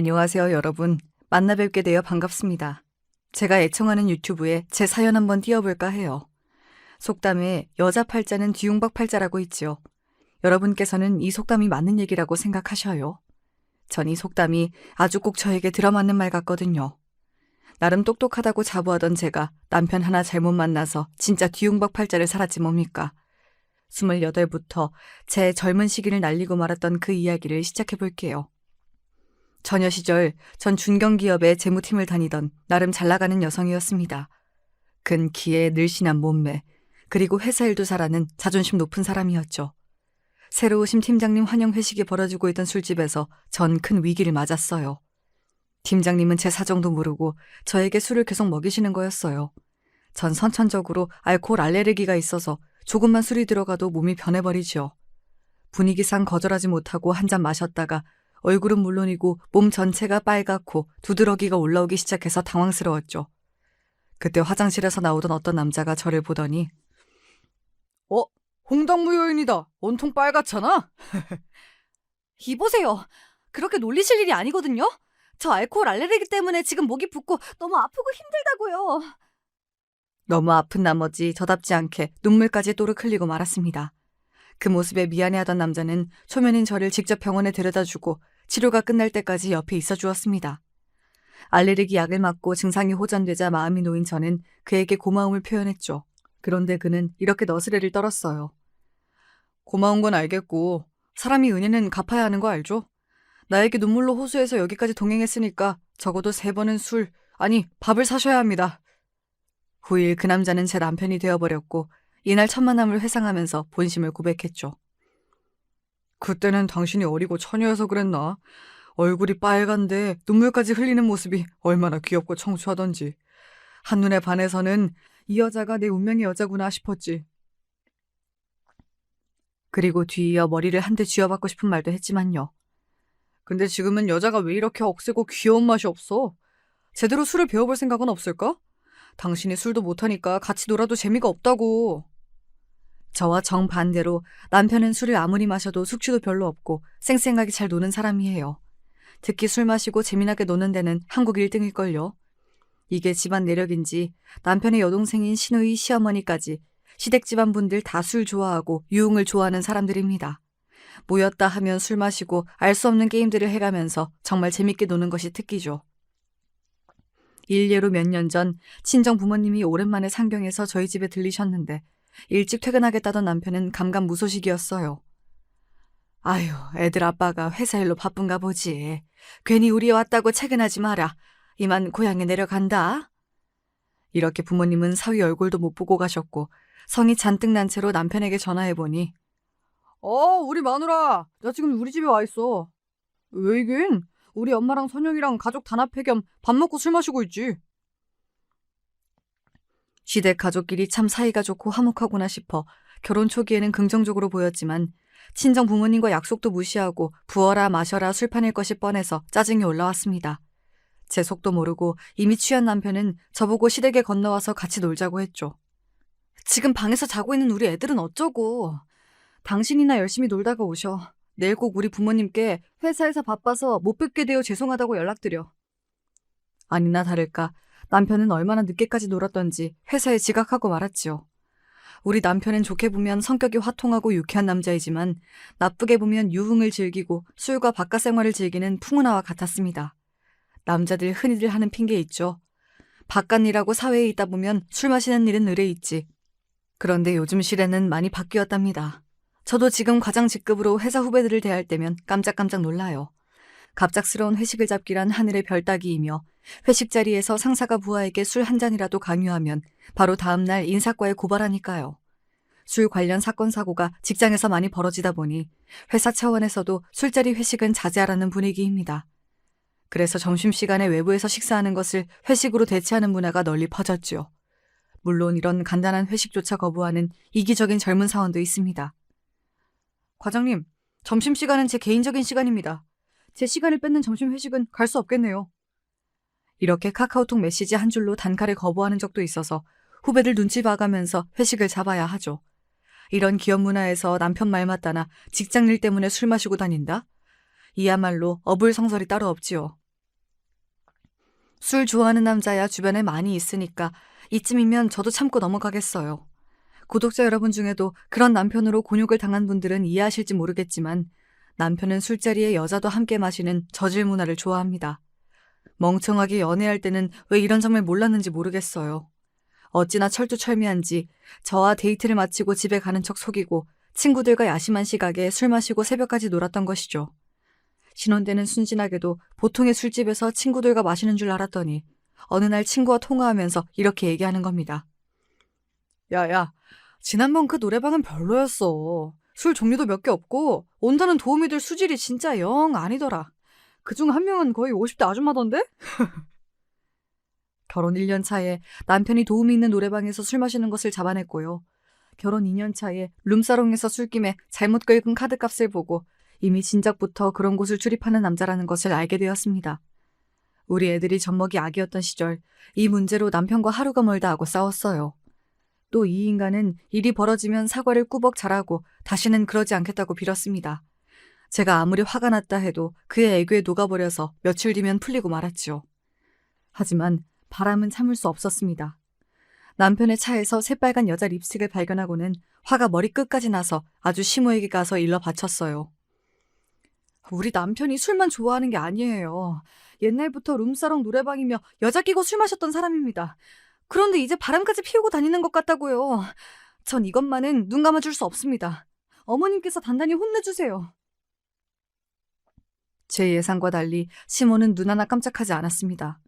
안녕하세요, 여러분. 만나 뵙게 되어 반갑습니다. 제가 애청하는 유튜브에 제 사연 한번 띄워볼까 해요. 속담에 여자 팔자는 뒤웅박 팔자라고 있지요. 여러분께서는 이 속담이 맞는 얘기라고 생각하셔요? 전 이 속담이 아주 꼭 저에게 들어맞는 말 같거든요. 나름 똑똑하다고 자부하던 제가 남편 하나 잘못 만나서 진짜 뒤웅박 팔자를 살았지 뭡니까? 28부터 제 젊은 시기를 날리고 말았던 그 이야기를 시작해볼게요. 처녀 시절 전 중견기업의 재무팀을 다니던 나름 잘나가는 여성이었습니다. 근 키에 늘씬한 몸매, 그리고 회사 일도 잘하는 자존심 높은 사람이었죠. 새로 오신 팀장님 환영 회식이 벌어지고 있던 술집에서 전 큰 위기를 맞았어요. 팀장님은 제 사정도 모르고 저에게 술을 계속 먹이시는 거였어요. 전 선천적으로 알코올 알레르기가 있어서 조금만 술이 들어가도 몸이 변해버리죠. 분위기상 거절하지 못하고 한 잔 마셨다가 얼굴은 물론이고 몸 전체가 빨갛고 두드러기가 올라오기 시작해서 당황스러웠죠. 그때 화장실에서 나오던 어떤 남자가 저를 보더니 홍당무 여인이다. 온통 빨갛잖아. 이보세요. 그렇게 놀리실 일이 아니거든요. 저 알코올 알레르기 때문에 지금 목이 붓고 너무 아프고 힘들다고요. 너무 아픈 나머지 저답지 않게 눈물까지 또르륵 흘리고 말았습니다. 그 모습에 미안해하던 남자는 초면인 저를 직접 병원에 데려다주고 치료가 끝날 때까지 옆에 있어 주었습니다. 알레르기 약을 맞고 증상이 호전되자 마음이 놓인 저는 그에게 고마움을 표현했죠. 그런데 그는 이렇게 너스레를 떨었어요. 고마운 건 알겠고 사람이 은혜는 갚아야 하는 거 알죠? 나에게 눈물로 호소해서 여기까지 동행했으니까 적어도 3번은 술, 아니 밥을 사셔야 합니다. 후일 그 남자는 제 남편이 되어버렸고 이날 첫 만남을 회상하면서 본심을 고백했죠. 그때는 당신이 어리고 처녀여서 그랬나? 얼굴이 빨간데 눈물까지 흘리는 모습이 얼마나 귀엽고 청초하던지. 한눈에 반해서는 이 여자가 내 운명의 여자구나 싶었지. 그리고 뒤이어 머리를 한 대 쥐어받고 싶은 말도 했지만요. 근데 지금은 여자가 왜 이렇게 억세고 귀여운 맛이 없어? 제대로 술을 배워볼 생각은 없을까? 당신이 술도 못하니까 같이 놀아도 재미가 없다고. 저와 정반대로 남편은 술을 아무리 마셔도 숙취도 별로 없고 쌩쌩하게 잘 노는 사람이에요. 특히 술 마시고 재미나게 노는 데는 한국 1등일걸요. 이게 집안 내력인지 남편의 여동생인 시누이 시어머니까지 시댁 집안 분들 다 술 좋아하고 유흥을 좋아하는 사람들입니다. 모였다 하면 술 마시고 알 수 없는 게임들을 해가면서 정말 재밌게 노는 것이 특기죠. 일례로 몇 년 전 친정 부모님이 오랜만에 상경해서 저희 집에 들리셨는데 일찍 퇴근하겠다던 남편은 감감무소식이었어요. 아유, 애들 아빠가 회사 일로 바쁜가 보지. 괜히 우리 왔다고 퇴근하지 마라. 이만 고향에 내려간다. 이렇게 부모님은 사위 얼굴도 못 보고 가셨고 성이 잔뜩 난 채로 남편에게 전화해보니 우리 마누라, 나 지금 우리 집에 와 있어. 왜이긴? 우리 엄마랑 선영이랑 가족 단합회 겸 밥 먹고 술 마시고 있지. 시댁 가족끼리 참 사이가 좋고 화목하구나 싶어 결혼 초기에는 긍정적으로 보였지만 친정 부모님과 약속도 무시하고 부어라 마셔라 술판일 것이 뻔해서 짜증이 올라왔습니다. 제 속도 모르고 이미 취한 남편은 저보고 시댁에 건너와서 같이 놀자고 했죠. 지금 방에서 자고 있는 우리 애들은 어쩌고. 당신이나 열심히 놀다가 오셔. 내일 꼭 우리 부모님께 회사에서 바빠서 못 뵙게 되어 죄송하다고 연락드려. 아니나 다를까 남편은 얼마나 늦게까지 놀았던지 회사에 지각하고 말았지요. 우리 남편은 좋게 보면 성격이 화통하고 유쾌한 남자이지만 나쁘게 보면 유흥을 즐기고 술과 바깥 생활을 즐기는 풍은아와 같았습니다. 남자들 흔히들 하는 핑계 있죠. 바깥 일하고 사회에 있다 보면 술 마시는 일은 의뢰 있지. 그런데 요즘 시대는 많이 바뀌었답니다. 저도 지금 과장 직급으로 회사 후배들을 대할 때면 깜짝깜짝 놀라요. 갑작스러운 회식을 잡기란 하늘의 별 따기이며 회식 자리에서 상사가 부하에게 술 한 잔이라도 강요하면 바로 다음날 인사과에 고발하니까요. 술 관련 사건 사고가 직장에서 많이 벌어지다 보니 회사 차원에서도 술자리 회식은 자제하라는 분위기입니다. 그래서 점심시간에 외부에서 식사하는 것을 회식으로 대체하는 문화가 널리 퍼졌죠. 물론 이런 간단한 회식조차 거부하는 이기적인 젊은 사원도 있습니다. 과장님, 점심시간은 제 개인적인 시간입니다. 제 시간을 뺏는 점심 회식은 갈 수 없겠네요. 이렇게 카카오톡 메시지 한 줄로 단칼에 거부하는 적도 있어서 후배들 눈치 봐가면서 회식을 잡아야 하죠. 이런 기업 문화에서 남편 말 맞다나 직장 일 때문에 술 마시고 다닌다? 이야말로 어불성설이 따로 없지요. 술 좋아하는 남자야 주변에 많이 있으니까 이쯤이면 저도 참고 넘어가겠어요. 구독자 여러분 중에도 그런 남편으로 곤욕을 당한 분들은 이해하실지 모르겠지만 남편은 술자리에 여자도 함께 마시는 저질 문화를 좋아합니다. 멍청하게 연애할 때는 왜 이런 점을 몰랐는지 모르겠어요. 어찌나 철두철미한지 저와 데이트를 마치고 집에 가는 척 속이고 친구들과 야심한 시각에 술 마시고 새벽까지 놀았던 것이죠. 신혼 때는 순진하게도 보통의 술집에서 친구들과 마시는 줄 알았더니 어느 날 친구와 통화하면서 이렇게 얘기하는 겁니다. 야야, 지난번 그 노래방은 별로였어. 술 종류도 몇 개 없고 온다는 도움이 될 수질이 진짜 영 아니더라. 그중 한 명은 거의 50대 아줌마던데? 결혼 1년 차에 남편이 도움이 있는 노래방에서 술 마시는 것을 잡아냈고요. 결혼 2년 차에 룸사롱에서 술김에 잘못 긁은 카드값을 보고 이미 진작부터 그런 곳을 출입하는 남자라는 것을 알게 되었습니다. 우리 애들이 젖먹이 아기였던 시절 이 문제로 남편과 하루가 멀다 하고 싸웠어요. 또 이 인간은 일이 벌어지면 사과를 꾸벅 잘하고 다시는 그러지 않겠다고 빌었습니다. 제가 아무리 화가 났다 해도 그의 애교에 녹아버려서 며칠 뒤면 풀리고 말았죠. 하지만 바람은 참을 수 없었습니다. 남편의 차에서 새빨간 여자 립스틱을 발견하고는 화가 머리끝까지 나서 아주 시모에게 가서 일러 바쳤어요. 우리 남편이 술만 좋아하는 게 아니에요. 옛날부터 룸사롱 노래방이며 여자 끼고 술 마셨던 사람입니다. 그런데 이제 바람까지 피우고 다니는 것 같다고요. 전 이것만은 눈 감아줄 수 없습니다. 어머님께서 단단히 혼내주세요. 제 예상과 달리 시모는 눈 하나 깜짝하지 않았습니다.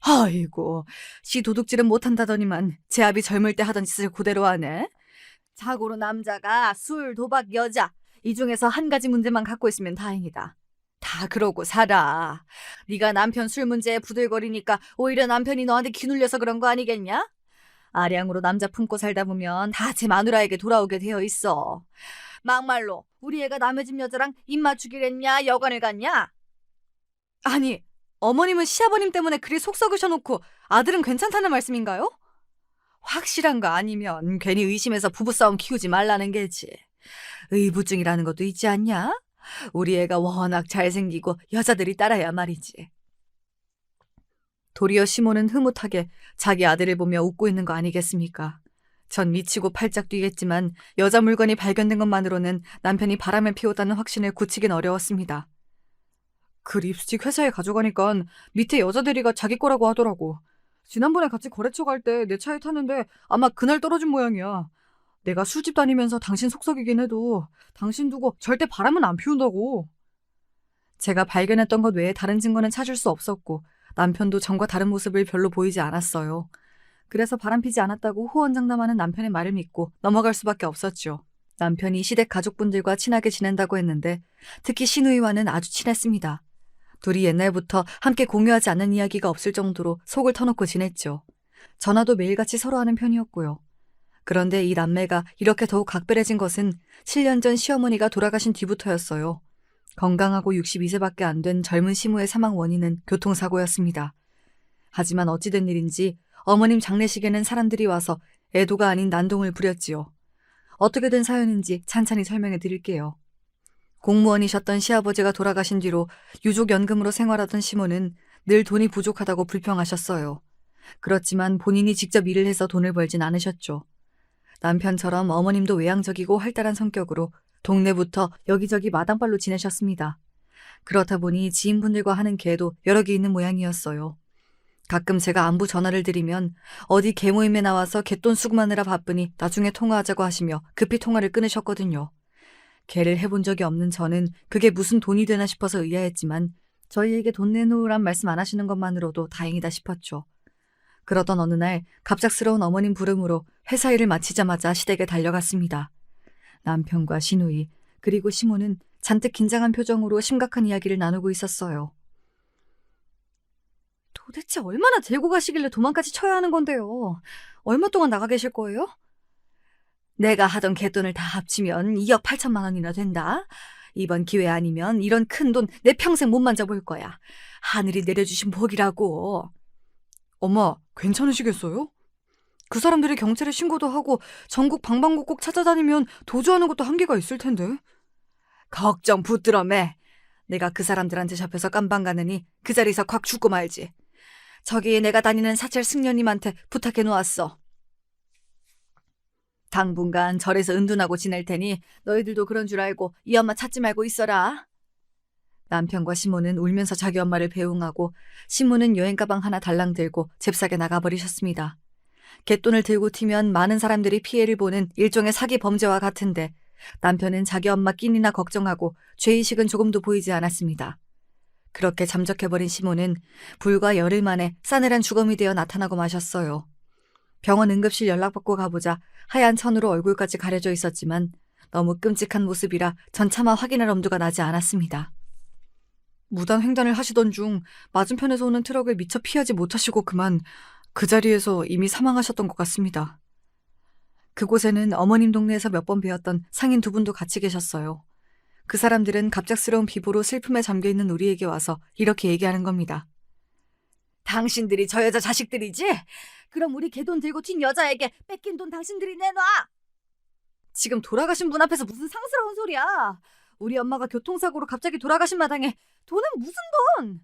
아이고, 시 도둑질은 못한다더니만 제 아비 젊을 때 하던 짓을 그대로 하네. 자고로 남자가 술, 도박, 여자 이 중에서 한 가지 문제만 갖고 있으면 다행이다. 다 그러고 살아. 네가 남편 술 문제에 부들거리니까 오히려 남편이 너한테 기눌려서 그런 거 아니겠냐? 아량으로 남자 품고 살다 보면 다 제 마누라에게 돌아오게 되어 있어. 막말로 우리 애가 남의 집 여자랑 입 맞추기랬냐 여관을 갔냐? 아니, 어머님은 시아버님 때문에 그리 속 썩으셔놓고 아들은 괜찮다는 말씀인가요? 확실한 거 아니면 괜히 의심해서 부부싸움 키우지 말라는 게지. 의부증이라는 것도 있지 않냐? 우리 애가 워낙 잘생기고 여자들이 따라야 말이지. 도리어 시모는 흐뭇하게 자기 아들을 보며 웃고 있는 거 아니겠습니까? 전 미치고 팔짝 뛰겠지만 여자 물건이 발견된 것만으로는 남편이 바람을 피웠다는 확신을 굳히긴 어려웠습니다. 그 립스틱 회사에 가져가니까 밑에 여자들이가 자기 거라고 하더라고. 지난번에 같이 거래처 갈 때 내 차에 탔는데 아마 그날 떨어진 모양이야. 내가 술집 다니면서 당신 속썩이긴 해도 당신 두고 절대 바람은 안 피운다고. 제가 발견했던 것 외에 다른 증거는 찾을 수 없었고 남편도 전과 다른 모습을 별로 보이지 않았어요. 그래서 바람피지 않았다고 호언장담하는 남편의 말을 믿고 넘어갈 수밖에 없었죠. 남편이 시댁 가족분들과 친하게 지낸다고 했는데 특히 시누이와는 아주 친했습니다. 둘이 옛날부터 함께 공유하지 않는 이야기가 없을 정도로 속을 터놓고 지냈죠. 전화도 매일같이 서로 하는 편이었고요. 그런데 이 남매가 이렇게 더욱 각별해진 것은 7년 전 시어머니가 돌아가신 뒤부터였어요. 건강하고 62세밖에 안 된 젊은 시모의 사망 원인은 교통사고였습니다. 하지만 어찌된 일인지 어머님 장례식에는 사람들이 와서 애도가 아닌 난동을 부렸지요. 어떻게 된 사연인지 찬찬히 설명해 드릴게요. 공무원이셨던 시아버지가 돌아가신 뒤로 유족연금으로 생활하던 시모는 늘 돈이 부족하다고 불평하셨어요. 그렇지만 본인이 직접 일을 해서 돈을 벌진 않으셨죠. 남편처럼 어머님도 외향적이고 활달한 성격으로 동네부터 여기저기 마당발로 지내셨습니다. 그렇다 보니 지인분들과 하는 계도 여러 개 있는 모양이었어요. 가끔 제가 안부 전화를 드리면 어디 개모임에 나와서 갯돈 수금하느라 바쁘니 나중에 통화하자고 하시며 급히 통화를 끊으셨거든요. 개를 해본 적이 없는 저는 그게 무슨 돈이 되나 싶어서 의아했지만 저희에게 돈 내놓으란 말씀 안 하시는 것만으로도 다행이다 싶었죠. 그러던 어느 날 갑작스러운 어머님 부름으로 회사 일을 마치자마자 시댁에 달려갔습니다. 남편과 시누이 그리고 시모는 잔뜩 긴장한 표정으로 심각한 이야기를 나누고 있었어요. 도대체 얼마나 들고 가시길래 도망까지 쳐야 하는 건데요. 얼마 동안 나가 계실 거예요? 내가 하던 갯돈을 다 합치면 2억 8천만 원이나 된다. 이번 기회 아니면 이런 큰 돈 내 평생 못 만져볼 거야. 하늘이 내려주신 복이라고. 엄마, 괜찮으시겠어요? 그 사람들이 경찰에 신고도 하고 전국 방방곡곡 찾아다니면 도주하는 것도 한계가 있을 텐데. 걱정 붙들어 매. 내가 그 사람들한테 잡혀서 깜방 가느니 그 자리에서 콱 죽고 말지. 저기 내가 다니는 사찰 승려님한테 부탁해 놓았어. 당분간 절에서 은둔하고 지낼 테니 너희들도 그런 줄 알고 이 엄마 찾지 말고 있어라. 남편과 시모는 울면서 자기 엄마를 배웅하고 시모는 여행 가방 하나 달랑 들고 잽싸게 나가버리셨습니다. 갯돈을 들고 튀면 많은 사람들이 피해를 보는 일종의 사기 범죄와 같은데 남편은 자기 엄마 끼니나 걱정하고 죄의식은 조금도 보이지 않았습니다. 그렇게 잠적해버린 시모는 불과 열흘 만에 싸늘한 주검이 되어 나타나고 마셨어요. 병원 응급실 연락받고 가보자 하얀 천으로 얼굴까지 가려져 있었지만 너무 끔찍한 모습이라 전 차마 확인할 엄두가 나지 않았습니다. 무단 횡단을 하시던 중 맞은편에서 오는 트럭을 미처 피하지 못하시고 그만 그 자리에서 이미 사망하셨던 것 같습니다. 그곳에는 어머님 동네에서 몇 번 뵈었던 상인 두 분도 같이 계셨어요. 그 사람들은 갑작스러운 비보로 슬픔에 잠겨있는 우리에게 와서 이렇게 얘기하는 겁니다. 당신들이 저 여자 자식들이지? 그럼 우리 개돈 들고 튄 여자에게 뺏긴 돈 당신들이 내놔! 지금 돌아가신 분 앞에서 무슨 상스러운 소리야. 우리 엄마가 교통사고로 갑자기 돌아가신 마당에 돈은 무슨 돈?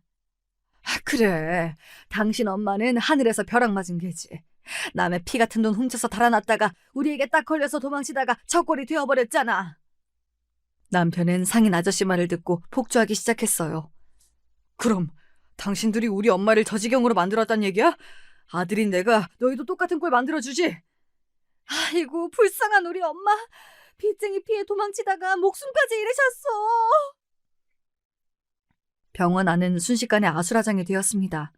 그래, 당신 엄마는 하늘에서 벼락 맞은 개지. 남의 피 같은 돈 훔쳐서 달아났다가 우리에게 딱 걸려서 도망치다가 저꼴이 되어버렸잖아. 남편은 상인 아저씨 말을 듣고 폭주하기 시작했어요. 그럼 당신들이 우리 엄마를 저 지경으로 만들었단 얘기야? 아들인 내가 너희도 똑같은 꼴 만들어주지? 아이고 불쌍한 우리 엄마. 빚쟁이 피해 도망치다가 목숨까지 잃으셨어. 병원 안은 순식간에 아수라장이 되었습니다.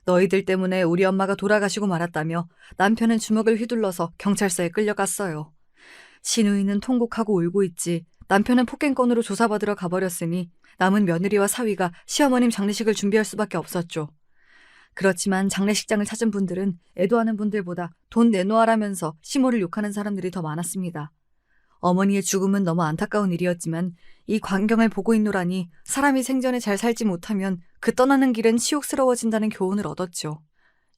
너희들 때문에 우리 엄마가 돌아가시고 말았다며 남편은 주먹을 휘둘러서 경찰서에 끌려갔어요. 시누이는 통곡하고 울고 있지 남편은 폭행건으로 조사받으러 가버렸으니 남은 며느리와 사위가 시어머님 장례식을 준비할 수밖에 없었죠. 그렇지만 장례식장을 찾은 분들은 애도하는 분들보다 돈 내놓으라면서 시모를 욕하는 사람들이 더 많았습니다. 어머니의 죽음은 너무 안타까운 일이었지만 이 광경을 보고 있노라니 사람이 생전에 잘 살지 못하면 그 떠나는 길은 치욕스러워진다는 교훈을 얻었죠.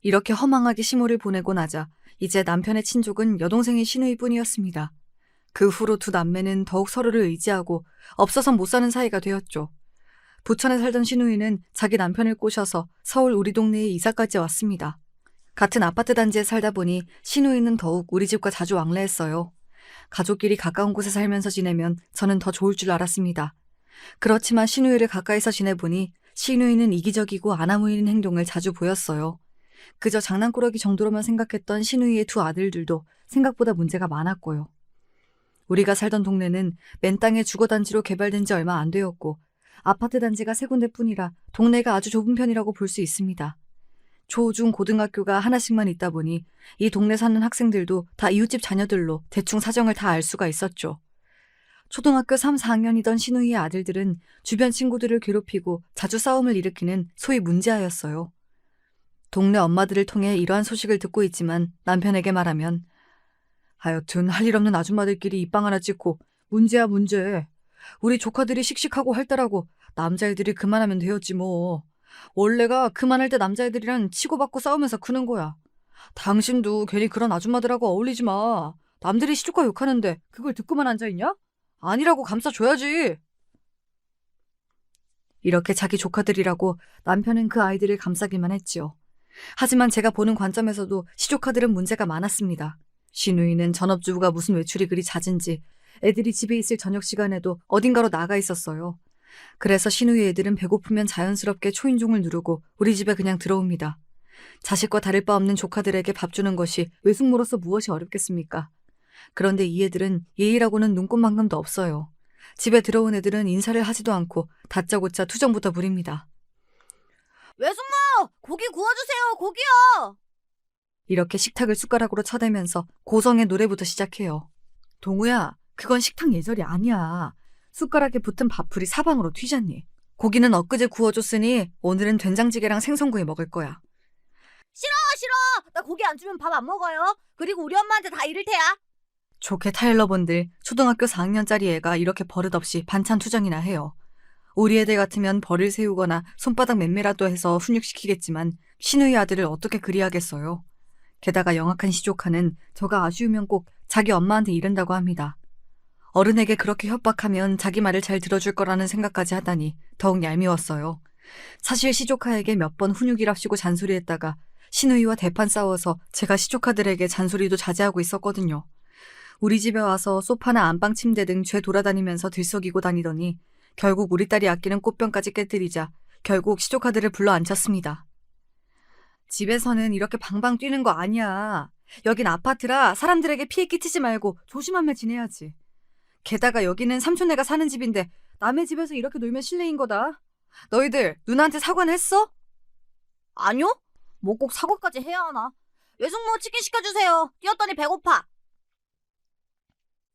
이렇게 허망하게 시모를 보내고 나자 이제 남편의 친족은 여동생인 시누이뿐이었습니다. 그 후로 두 남매는 더욱 서로를 의지하고 없어선 못 사는 사이가 되었죠. 부천에 살던 시누이는 자기 남편을 꼬셔서 서울 우리 동네에 이사까지 왔습니다. 같은 아파트 단지에 살다 보니 시누이는 더욱 우리 집과 자주 왕래했어요. 가족끼리 가까운 곳에 살면서 지내면 저는 더 좋을 줄 알았습니다. 그렇지만 시누이를 가까이서 지내보니 시누이는 이기적이고 아나무인인 행동을 자주 보였어요. 그저 장난꾸러기 정도로만 생각했던 시누이의 두 아들들도 생각보다 문제가 많았고요. 우리가 살던 동네는 맨 땅의 주거단지로 개발된 지 얼마 안 되었고 아파트 단지가 세 군데뿐이라 동네가 아주 좁은 편이라고 볼 수 있습니다. 초, 중, 고등학교가 하나씩만 있다 보니 이 동네 사는 학생들도 다 이웃집 자녀들로 대충 사정을 다 알 수가 있었죠. 초등학교 3, 4학년이던 시누이의 아들들은 주변 친구들을 괴롭히고 자주 싸움을 일으키는 소위 문제아였어요. 동네 엄마들을 통해 이러한 소식을 듣고 있지만 남편에게 말하면 하여튼 할 일 없는 아줌마들끼리 입방 하나 찍고 문제야 문제. 우리 조카들이 씩씩하고 활달하고 남자애들이 그만하면 되었지 뭐. 원래가 그만할 때 남자애들이랑 치고받고 싸우면서 크는 거야. 당신도 괜히 그런 아줌마들하고 어울리지 마. 남들이 시조카 욕하는데 그걸 듣고만 앉아있냐? 아니라고 감싸줘야지. 이렇게 자기 조카들이라고 남편은 그 아이들을 감싸기만 했지요. 하지만 제가 보는 관점에서도 시조카들은 문제가 많았습니다. 시누이는 전업주부가 무슨 외출이 그리 잦은지 애들이 집에 있을 저녁 시간에도 어딘가로 나가 있었어요. 그래서 시누이 애들은 배고프면 자연스럽게 초인종을 누르고 우리 집에 그냥 들어옵니다. 자식과 다를 바 없는 조카들에게 밥 주는 것이 외숙모로서 무엇이 어렵겠습니까? 그런데 이 애들은 예의라고는 눈꼽만큼도 없어요. 집에 들어온 애들은 인사를 하지도 않고 다짜고짜 투정부터 부립니다. 외숙모! 고기 구워주세요! 고기요! 이렇게 식탁을 숟가락으로 쳐대면서 고성의 노래부터 시작해요. 동우야, 그건 식탁 예절이 아니야. 숟가락에 붙은 밥풀이 사방으로 튀잖니. 고기는 엊그제 구워줬으니 오늘은 된장찌개랑 생선구이 먹을 거야. 싫어! 나 고기 안 주면 밥 안 먹어요. 그리고 우리 엄마한테 다 이를 테야. 좋게 타일러분들 초등학교 4학년짜리 애가 이렇게 버릇없이 반찬 투정이나 해요. 우리 애들 같으면 벌을 세우거나 손바닥 맴매라도 해서 훈육시키겠지만 시누이 아들을 어떻게 그리하겠어요. 게다가 영악한 시조카는 저가 아쉬우면 꼭 자기 엄마한테 이른다고 합니다. 어른에게 그렇게 협박하면 자기 말을 잘 들어줄 거라는 생각까지 하다니 더욱 얄미웠어요. 사실 시조카에게 몇 번 훈육이랍시고 잔소리했다가 신우이와 대판 싸워서 제가 시조카들에게 잔소리도 자제하고 있었거든요. 우리 집에 와서 소파나 안방 침대 등 죄 돌아다니면서 들썩이고 다니더니 결국 우리 딸이 아끼는 꽃병까지 깨뜨리자 결국 시조카들을 불러 앉혔습니다. 집에서는 이렇게 방방 뛰는 거 아니야. 여긴 아파트라 사람들에게 피해 끼치지 말고 조심하며 지내야지. 게다가 여기는 삼촌네가 사는 집인데 남의 집에서 이렇게 놀면 실례인 거다. 너희들 누나한테 사과는 했어? 아니요? 뭐 꼭 사과까지 해야 하나? 외숙모 치킨 시켜주세요. 뛰었더니 배고파.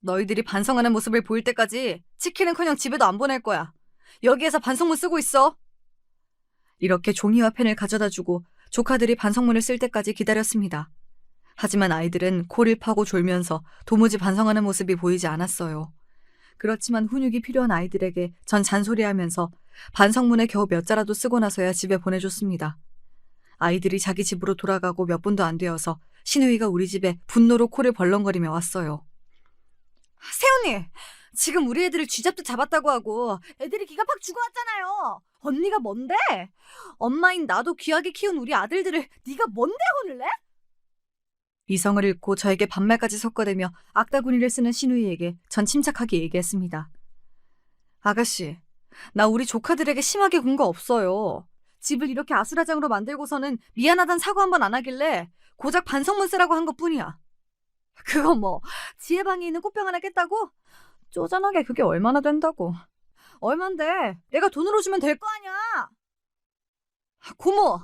너희들이 반성하는 모습을 보일 때까지 치킨은커녕 집에도 안 보낼 거야. 여기에서 반성문 쓰고 있어. 이렇게 종이와 펜을 가져다주고 조카들이 반성문을 쓸 때까지 기다렸습니다. 하지만 아이들은 코를 파고 졸면서 도무지 반성하는 모습이 보이지 않았어요. 그렇지만 훈육이 필요한 아이들에게 전 잔소리하면서 반성문에 겨우 몇 자라도 쓰고 나서야 집에 보내줬습니다. 아이들이 자기 집으로 돌아가고 몇 분도 안 되어서 신우이가 우리 집에 분노로 코를 벌렁거리며 왔어요. 세훈이, 지금 우리 애들을 쥐잡듯 잡았다고 하고 애들이 기가 팍 죽어왔잖아요. 언니가 뭔데? 엄마인 나도 귀하게 키운 우리 아들들을 네가 뭔데 혼을 내? 이성을 잃고 저에게 반말까지 섞어대며 악다구니를 쓰는 신우이에게 전 침착하게 얘기했습니다. 아가씨, 나 우리 조카들에게 심하게 군 거 없어요. 집을 이렇게 아수라장으로 만들고서는 미안하단 사과 한 번 안 하길래 고작 반성문 쓰라고 한 것뿐이야. 그거 뭐 지혜방에 있는 꽃병 하나 깼다고? 쪼잔하게 그게 얼마나 된다고. 얼만데? 내가 돈으로 주면 될 거 아니야. 고모,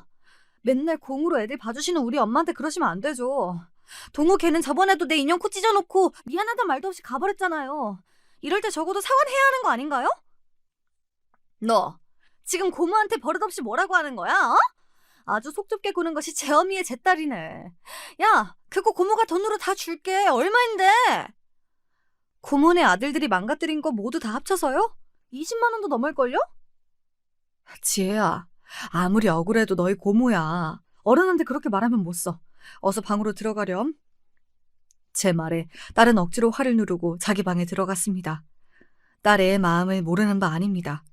맨날 공으로 애들 봐주시는 우리 엄마한테 그러시면 안 되죠. 동우 걔는 저번에도 내 인형 코 찢어놓고 미안하단 말도 없이 가버렸잖아요. 이럴 때 적어도 사과는 해야 하는 거 아닌가요? 너 지금 고모한테 버릇없이 뭐라고 하는 거야? 어? 아주 속 좁게 구는 것이 제 어미의 제 딸이네. 야, 그거 고모가 돈으로 다 줄게. 얼마인데? 고모네 아들들이 망가뜨린 거 모두 다 합쳐서요? 20만 원도 넘을걸요? 지혜야, 아무리 억울해도 너희 고모야. 어른한테 그렇게 말하면 못 써. 어서 방으로 들어가렴. 제 말에 딸은 억지로 화를 누르고 자기 방에 들어갔습니다. 딸의 마음을 모르는 바 아닙니다.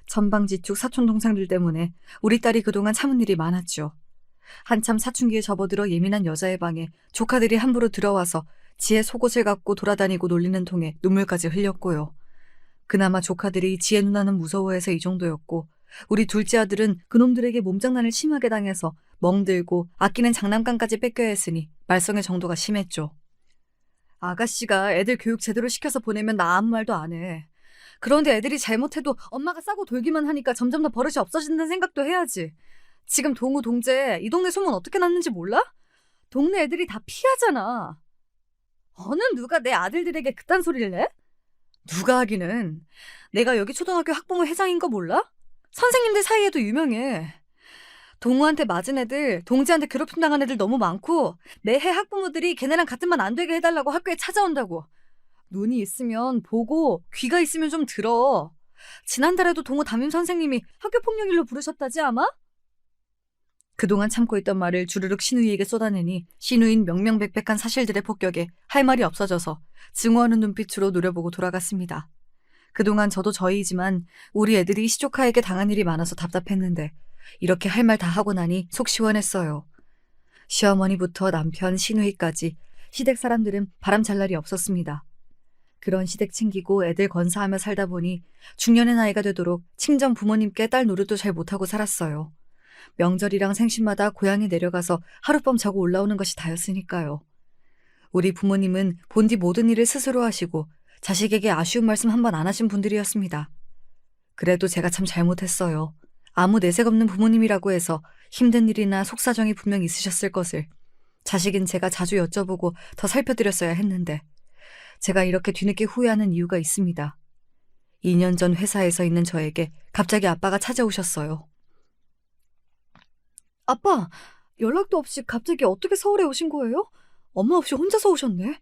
천방지축 사촌동생들 때문에 우리 딸이 그동안 참은 일이 많았죠. 한참 사춘기에 접어들어 예민한 여자의 방에 조카들이 함부로 들어와서 지혜 속옷을 갖고 돌아다니고 놀리는 통에 눈물까지 흘렸고요. 그나마 조카들이 지혜 누나는 무서워해서 이 정도였고 우리 둘째 아들은 그놈들에게 몸장난을 심하게 당해서 멍들고 아끼는 장난감까지 뺏겨야 했으니 말썽의 정도가 심했죠. 아가씨가 애들 교육 제대로 시켜서 보내면 나 아무 말도 안 해. 그런데 애들이 잘못해도 엄마가 싸고 돌기만 하니까 점점 더 버릇이 없어진다는 생각도 해야지. 지금 동우, 동재 이 동네 소문 어떻게 났는지 몰라? 동네 애들이 다 피하잖아. 어느 누가 내 아들들에게 그딴 소리를 내? 누가 하기는. 내가 여기 초등학교 학부모 회장인 거 몰라? 선생님들 사이에도 유명해. 동우한테 맞은 애들, 동재한테 괴롭힘 당한 애들 너무 많고 매해 학부모들이 걔네랑 같은 반 안 되게 해달라고 학교에 찾아온다고. 눈이 있으면 보고 귀가 있으면 좀 들어. 지난달에도 동우 담임 선생님이 학교폭력일로 부르셨다지 아마? 그동안 참고 있던 말을 주르륵 신우이에게 쏟아내니 신우인 명명백백한 사실들의 폭격에 할 말이 없어져서 증오하는 눈빛으로 노려보고 돌아갔습니다. 그동안 저도 저희이지만 우리 애들이 시조카에게 당한 일이 많아서 답답했는데 이렇게 할 말 다 하고 나니 속 시원했어요. 시어머니부터 남편, 신우이까지 시댁 사람들은 바람 잘 날이 없었습니다. 그런 시댁 챙기고 애들 건사하며 살다 보니 중년의 나이가 되도록 친정 부모님께 딸 노릇도 잘 못하고 살았어요. 명절이랑 생신마다 고향에 내려가서 하룻밤 자고 올라오는 것이 다였으니까요. 우리 부모님은 본디 모든 일을 스스로 하시고 자식에게 아쉬운 말씀 한 번 안 하신 분들이었습니다. 그래도 제가 참 잘못했어요. 아무 내색 없는 부모님이라고 해서 힘든 일이나 속사정이 분명 있으셨을 것을 자식인 제가 자주 여쭤보고 더 살펴드렸어야 했는데 제가 이렇게 뒤늦게 후회하는 이유가 있습니다. 2년 전 회사에서 있는 저에게 갑자기 아빠가 찾아오셨어요. 아빠, 연락도 없이 갑자기 어떻게 서울에 오신 거예요? 엄마 없이 혼자서 오셨네.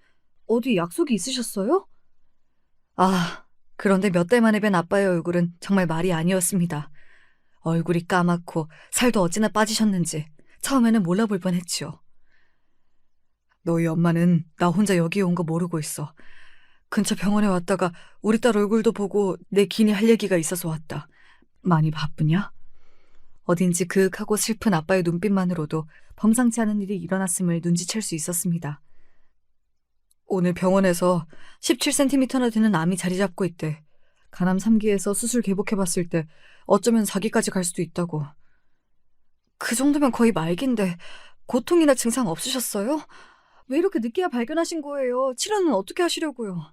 어디 약속이 있으셨어요? 아, 그런데 몇 달 만에 뵌 아빠의 얼굴은 정말 말이 아니었습니다. 얼굴이 까맣고 살도 어찌나 빠지셨는지 처음에는 몰라볼 뻔했지요. 너희 엄마는 나 혼자 여기에 온 거 모르고 있어. 근처 병원에 왔다가 우리 딸 얼굴도 보고 내 기니 할 얘기가 있어서 왔다. 많이 바쁘냐? 어딘지 그윽하고 슬픈 아빠의 눈빛만으로도 범상치 않은 일이 일어났음을 눈치챌 수 있었습니다. 오늘 병원에서 17cm나 되는 암이 자리 잡고 있대. 간암 3기에서 수술 개복해봤을 때 어쩌면 4기까지 갈 수도 있다고. 그 정도면 거의 말기인데 고통이나 증상 없으셨어요? 왜 이렇게 늦게야 발견하신 거예요? 치료는 어떻게 하시려고요?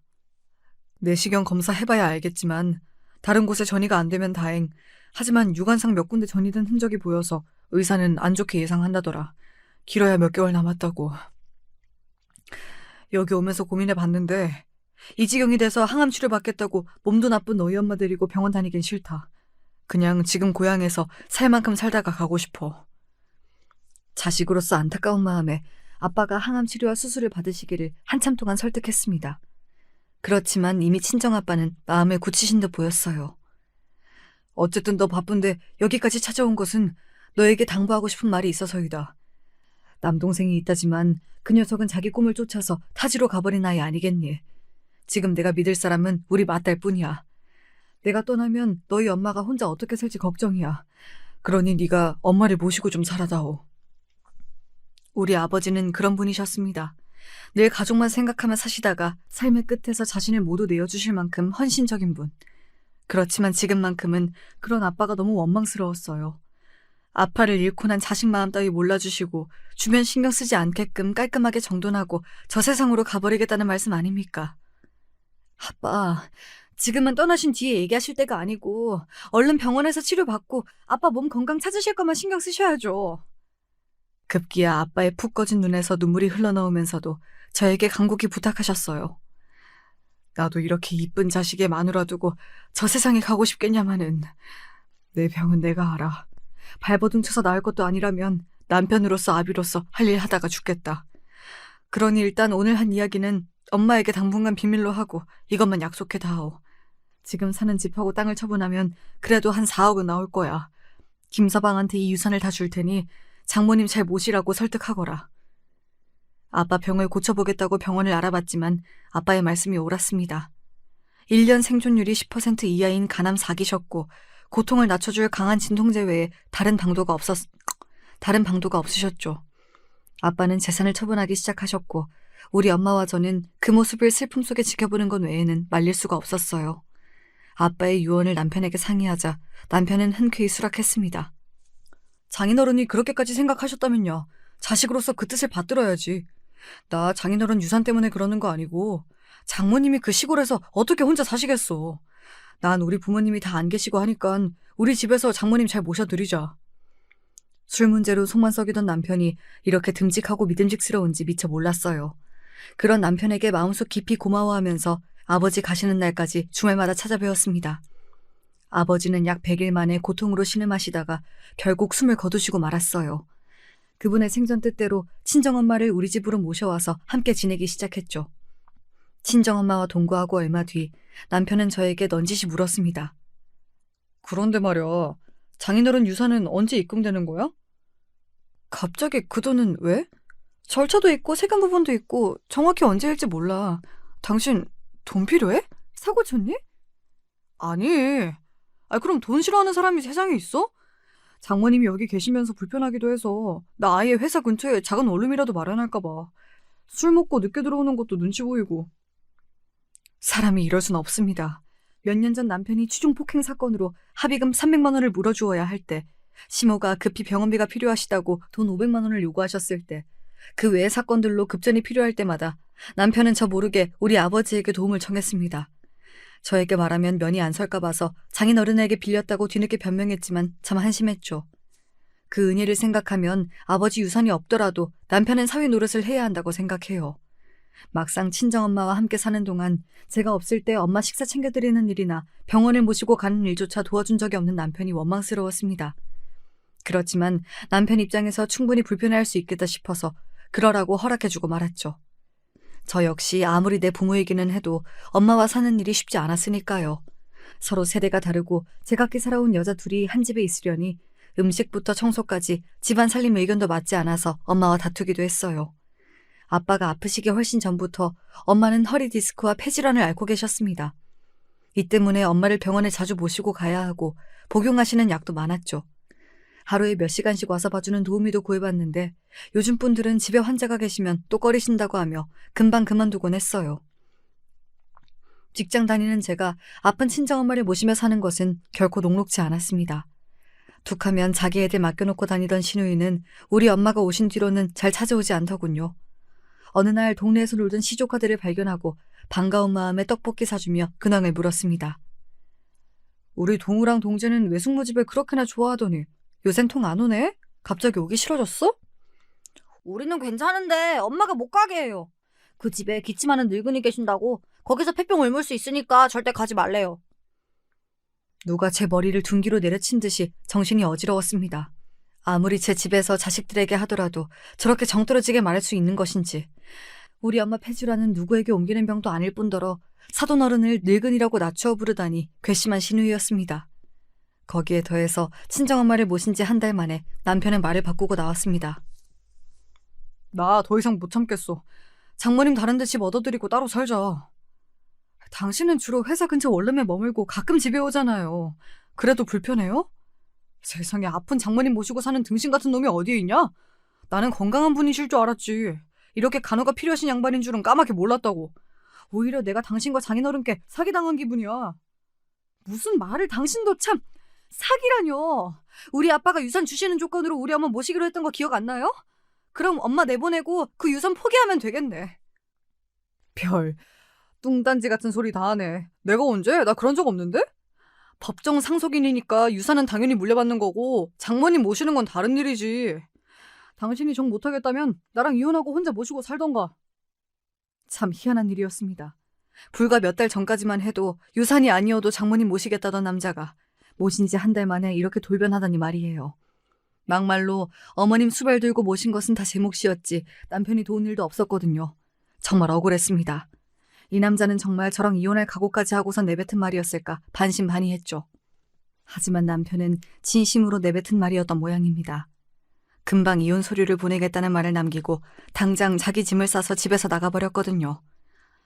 내시경 검사 해봐야 알겠지만 다른 곳에 전이가 안 되면 다행. 하지만 유관상 몇 군데 전이된 흔적이 보여서 의사는 안 좋게 예상한다더라. 길어야 몇 개월 남았다고. 여기 오면서 고민해봤는데 이 지경이 돼서 항암 치료 받겠다고 몸도 나쁜 너희 엄마 데리고 병원 다니긴 싫다. 그냥 지금 고향에서 살 만큼 살다가 가고 싶어. 자식으로서 안타까운 마음에 아빠가 항암 치료와 수술을 받으시기를 한참 동안 설득했습니다. 그렇지만 이미 친정아빠는 마음을 굳히신 듯 보였어요. 어쨌든 너 바쁜데 여기까지 찾아온 것은 너에게 당부하고 싶은 말이 있어서이다. 남동생이 있다지만 그 녀석은 자기 꿈을 쫓아서 타지로 가버린 아이 아니겠니? 지금 내가 믿을 사람은 우리 맏딸 뿐이야. 내가 떠나면 너희 엄마가 혼자 어떻게 살지 걱정이야. 그러니 네가 엄마를 모시고 좀 살아다오. 우리 아버지는 그런 분이셨습니다. 늘 가족만 생각하며 사시다가 삶의 끝에서 자신을 모두 내어주실 만큼 헌신적인 분. 그렇지만 지금만큼은 그런 아빠가 너무 원망스러웠어요. 아빠를 잃고 난 자식 마음 따위 몰라주시고 주변 신경 쓰지 않게끔 깔끔하게 정돈하고 저 세상으로 가버리겠다는 말씀 아닙니까? 아빠, 지금은 떠나신 뒤에 얘기하실 때가 아니고 얼른 병원에서 치료받고 아빠 몸 건강 찾으실 것만 신경 쓰셔야죠. 급기야 아빠의 푹 꺼진 눈에서 눈물이 흘러나오면서도 저에게 간곡히 부탁하셨어요. 나도 이렇게 이쁜 자식의 마누라 두고 저 세상에 가고 싶겠냐마는. 내 병은 내가 알아. 발버둥 쳐서 나을 것도 아니라면 남편으로서 아비로서 할 일 하다가 죽겠다. 그러니 일단 오늘 한 이야기는 엄마에게 당분간 비밀로 하고 이것만 약속해 다오. 지금 사는 집하고 땅을 처분하면 그래도 한 4억은 나올 거야. 김서방한테 이 유산을 다 줄 테니 장모님 잘 모시라고 설득하거라. 아빠 병을 고쳐보겠다고 병원을 알아봤지만 아빠의 말씀이 옳았습니다. 1년 생존율이 10% 이하인 간암 4기셨고 고통을 낮춰줄 강한 진통제 외에 다른 방도가 없으셨죠. 아빠는 재산을 처분하기 시작하셨고 우리 엄마와 저는 그 모습을 슬픔 속에 지켜보는 것 외에는 말릴 수가 없었어요. 아빠의 유언을 남편에게 상의하자 남편은 흔쾌히 수락했습니다. 장인어른이 그렇게까지 생각하셨다면요. 자식으로서 그 뜻을 받들어야지. 나 장인어른 유산 때문에 그러는 거 아니고 장모님이 그 시골에서 어떻게 혼자 사시겠어. 난 우리 부모님이 다 안 계시고 하니까 우리 집에서 장모님 잘 모셔드리자. 술 문제로 속만 썩이던 남편이 이렇게 듬직하고 믿음직스러운지 미처 몰랐어요. 그런 남편에게 마음속 깊이 고마워하면서 아버지 가시는 날까지 주말마다 찾아뵈었습니다. 아버지는 약 100일 만에 고통으로 신음하시다가 결국 숨을 거두시고 말았어요. 그분의 생전 뜻대로 친정엄마를 우리 집으로 모셔와서 함께 지내기 시작했죠. 친정엄마와 동거하고 얼마 뒤 남편은 저에게 넌지시 물었습니다. 그런데 말이야, 장인어른 유산은 언제 입금되는 거야? 갑자기 그 돈은 왜? 절차도 있고 세금 부분도 있고 정확히 언제일지 몰라. 당신 돈 필요해? 사고 쳤니? 아니, 그럼 돈 싫어하는 사람이 세상에 있어? 장모님이 여기 계시면서 불편하기도 해서 나 아예 회사 근처에 작은 원룸이라도 마련할까 봐. 술 먹고 늦게 들어오는 것도 눈치 보이고. 사람이 이럴 순 없습니다. 몇 년 전 남편이 추중폭행 사건으로 합의금 300만 원을 물어주어야 할 때, 시모가 급히 병원비가 필요하시다고 돈 500만 원을 요구하셨을 때, 그 외의 사건들로 급전이 필요할 때마다 남편은 저 모르게 우리 아버지에게 도움을 청했습니다. 저에게 말하면 면이 안 설까 봐서 장인어른에게 빌렸다고 뒤늦게 변명했지만 참 한심했죠. 그 은혜를 생각하면 아버지 유산이 없더라도 남편은 사회 노릇을 해야 한다고 생각해요. 막상 친정엄마와 함께 사는 동안 제가 없을 때 엄마 식사 챙겨드리는 일이나 병원을 모시고 가는 일조차 도와준 적이 없는 남편이 원망스러웠습니다. 그렇지만 남편 입장에서 충분히 불편해할 수 있겠다 싶어서 그러라고 허락해주고 말았죠. 저 역시 아무리 내 부모이기는 해도 엄마와 사는 일이 쉽지 않았으니까요. 서로 세대가 다르고 제각기 살아온 여자 둘이 한 집에 있으려니 음식부터 청소까지 집안 살림 의견도 맞지 않아서 엄마와 다투기도 했어요. 아빠가 아프시기 훨씬 전부터 엄마는 허리 디스크와 폐질환을 앓고 계셨습니다. 이 때문에 엄마를 병원에 자주 모시고 가야 하고 복용하시는 약도 많았죠. 하루에 몇 시간씩 와서 봐주는 도우미도 구해봤는데 요즘 분들은 집에 환자가 계시면 또 꺼리신다고 하며 금방 그만두곤 했어요. 직장 다니는 제가 아픈 친정엄마를 모시며 사는 것은 결코 녹록지 않았습니다. 툭하면 자기 애들 맡겨놓고 다니던 신우이는 우리 엄마가 오신 뒤로는 잘 찾아오지 않더군요. 어느 날 동네에서 놀던 시조카들을 발견하고 반가운 마음에 떡볶이 사주며 근황을 물었습니다. 우리 동우랑 동재는 외숙모 집을 그렇게나 좋아하더니 요샌 통 안 오네? 갑자기 오기 싫어졌어? 우리는 괜찮은데 엄마가 못 가게 해요. 그 집에 기침하는 늙은이 계신다고 거기서 폐병 옮을 수 있으니까 절대 가지 말래요. 누가 제 머리를 둔기로 내려친 듯이 정신이 어지러웠습니다. 아무리 제 집에서 자식들에게 하더라도 저렇게 정떨어지게 말할 수 있는 것인지. 우리 엄마 폐주라는 누구에게 옮기는 병도 아닐 뿐더러 사돈 어른을 늙은이라고 낮추어 부르다니 괘씸한 신우이였습니다. 거기에 더해서 친정엄마를 모신 지 한 달 만에 남편은 말을 바꾸고 나왔습니다. 나 더 이상 못 참겠어. 장모님 다른 데 집 얻어드리고 따로 살자. 당신은 주로 회사 근처 원룸에 머물고 가끔 집에 오잖아요. 그래도 불편해요? 세상에 아픈 장모님 모시고 사는 등신 같은 놈이 어디에 있냐? 나는 건강한 분이실 줄 알았지. 이렇게 간호가 필요하신 양반인 줄은 까맣게 몰랐다고. 오히려 내가 당신과 장인어른께 사기당한 기분이야. 무슨 말을 당신도 참... 사기라뇨. 우리 아빠가 유산 주시는 조건으로 우리 엄마 모시기로 했던 거 기억 안 나요? 그럼 엄마 내보내고 그 유산 포기하면 되겠네. 별, 뚱딴지 같은 소리 다 하네. 내가 언제? 나 그런 적 없는데? 법정 상속인이니까 유산은 당연히 물려받는 거고 장모님 모시는 건 다른 일이지. 당신이 정 못하겠다면 나랑 이혼하고 혼자 모시고 살던가. 참 희한한 일이었습니다. 불과 몇 달 전까지만 해도 유산이 아니어도 장모님 모시겠다던 남자가 모신 지 한 달 만에 이렇게 돌변하다니 말이에요. 막말로 어머님 수발 들고 모신 것은 다 제 몫이었지 남편이 도운 일도 없었거든요. 정말 억울했습니다. 이 남자는 정말 저랑 이혼할 각오까지 하고서 내뱉은 말이었을까 반신반의했죠. 하지만 남편은 진심으로 내뱉은 말이었던 모양입니다. 금방 이혼 서류를 보내겠다는 말을 남기고 당장 자기 짐을 싸서 집에서 나가버렸거든요.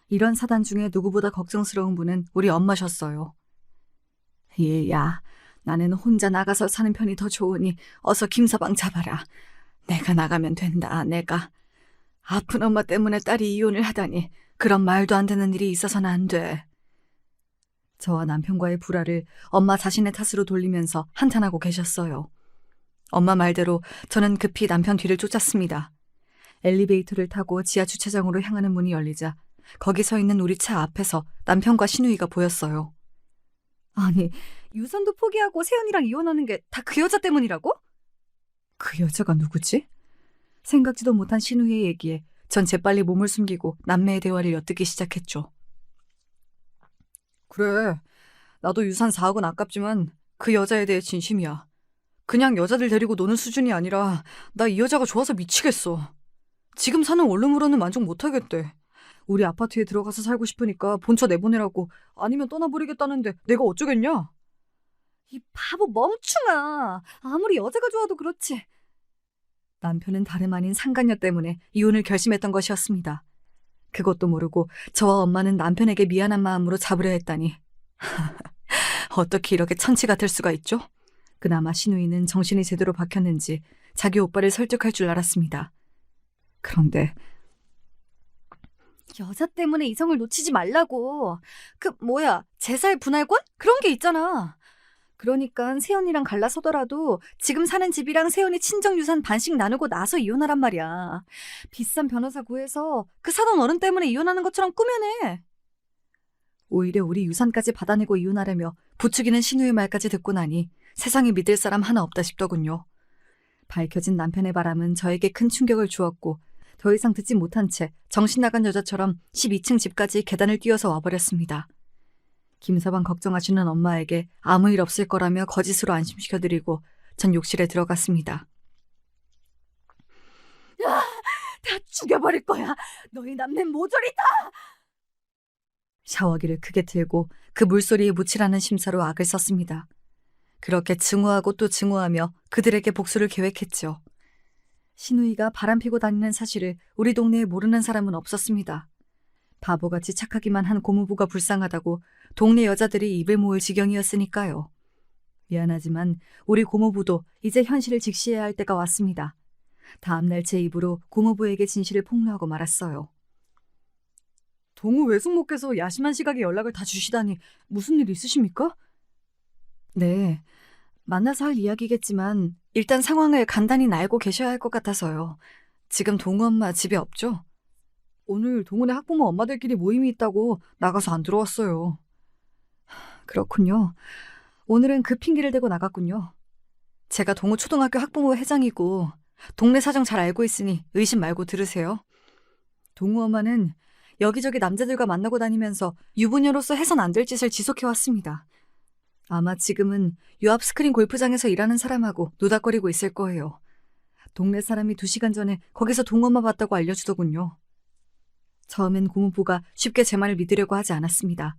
이런 사단 중에 누구보다 걱정스러운 분은 우리 엄마셨어요. 얘야, 나는 혼자 나가서 사는 편이 더 좋으니 어서 김서방 잡아라. 내가 나가면 된다, 내가. 아픈 엄마 때문에 딸이 이혼을 하다니 그런 말도 안 되는 일이 있어서는 안 돼. 저와 남편과의 불화를 엄마 자신의 탓으로 돌리면서 한탄하고 계셨어요. 엄마 말대로 저는 급히 남편 뒤를 쫓았습니다. 엘리베이터를 타고 지하 주차장으로 향하는 문이 열리자 거기 서 있는 우리 차 앞에서 남편과 신우이가 보였어요. 아니, 유산도 포기하고 세연이랑 이혼하는 게 다 그 여자 때문이라고? 그 여자가 누구지? 생각지도 못한 신우이의 얘기에 전 재빨리 몸을 숨기고 남매의 대화를 엿듣기 시작했죠. 그래, 나도 유산 4억은 아깝지만 그 여자에 대해 진심이야. 그냥 여자들 데리고 노는 수준이 아니라 나 이 여자가 좋아서 미치겠어. 지금 사는 원룸으로는 만족 못하겠대. 우리 아파트에 들어가서 살고 싶으니까 본처 내보내라고 아니면 떠나버리겠다는데 내가 어쩌겠냐? 이 바보 멍충아. 아무리 여자가 좋아도 그렇지. 남편은 다름 아닌 상간녀 때문에 이혼을 결심했던 것이었습니다. 그것도 모르고 저와 엄마는 남편에게 미안한 마음으로 잡으려 했다니. 어떻게 이렇게 천치 같을 수가 있죠? 그나마 신우이는 정신이 제대로 박혔는지 자기 오빠를 설득할 줄 알았습니다. 그런데 여자 때문에 이성을 놓치지 말라고. 제살 분할권? 그런 게 있잖아. 그러니까 세연이랑 갈라서더라도 지금 사는 집이랑 세연이 친정유산 반씩 나누고 나서 이혼하란 말이야. 비싼 변호사 구해서 그 사돈 어른 때문에 이혼하는 것처럼 꾸며내. 오히려 우리 유산까지 받아내고 이혼하려며 부추기는 신우의 말까지 듣고 나니 세상에 믿을 사람 하나 없다 싶더군요. 밝혀진 남편의 바람은 저에게 큰 충격을 주었고 더 이상 듣지 못한 채 정신 나간 여자처럼 12층 집까지 계단을 뛰어서 와버렸습니다. 김서방 걱정하시는 엄마에게 아무 일 없을 거라며 거짓으로 안심시켜드리고 전 욕실에 들어갔습니다. 다 죽여버릴 거야. 너희 남매 모조리 다. 샤워기를 크게 틀고 그 물소리에 묻히라는 심사로 악을 썼습니다. 그렇게 증오하고 또 증오하며 그들에게 복수를 계획했죠. 신우이가 바람피고 다니는 사실을 우리 동네에 모르는 사람은 없었습니다. 바보같이 착하기만 한 고모부가 불쌍하다고 동네 여자들이 입을 모을 지경이었으니까요. 미안하지만 우리 고모부도 이제 현실을 직시해야 할 때가 왔습니다. 다음날 제 입으로 고모부에게 진실을 폭로하고 말았어요. 동우 외숙모께서 야심한 시각에 연락을 다 주시다니 무슨 일 있으십니까? 네, 만나서 할 이야기겠지만 일단 상황을 간단히 알고 계셔야 할 것 같아서요. 지금 동우 엄마 집에 없죠? 오늘 동훈의 학부모 엄마들끼리 모임이 있다고 나가서 안 들어왔어요. 그렇군요. 오늘은 그 핑계를 대고 나갔군요. 제가 동우 초등학교 학부모 회장이고 동네 사정 잘 알고 있으니 의심 말고 들으세요. 동우 엄마는 여기저기 남자들과 만나고 다니면서 유부녀로서 해선 안 될 짓을 지속해왔습니다. 아마 지금은 요 앞 스크린 골프장에서 일하는 사람하고 노닥거리고 있을 거예요. 동네 사람이 2시간 전에 거기서 동우 엄마 봤다고 알려주더군요. 처음엔 고모부가 쉽게 제 말을 믿으려고 하지 않았습니다.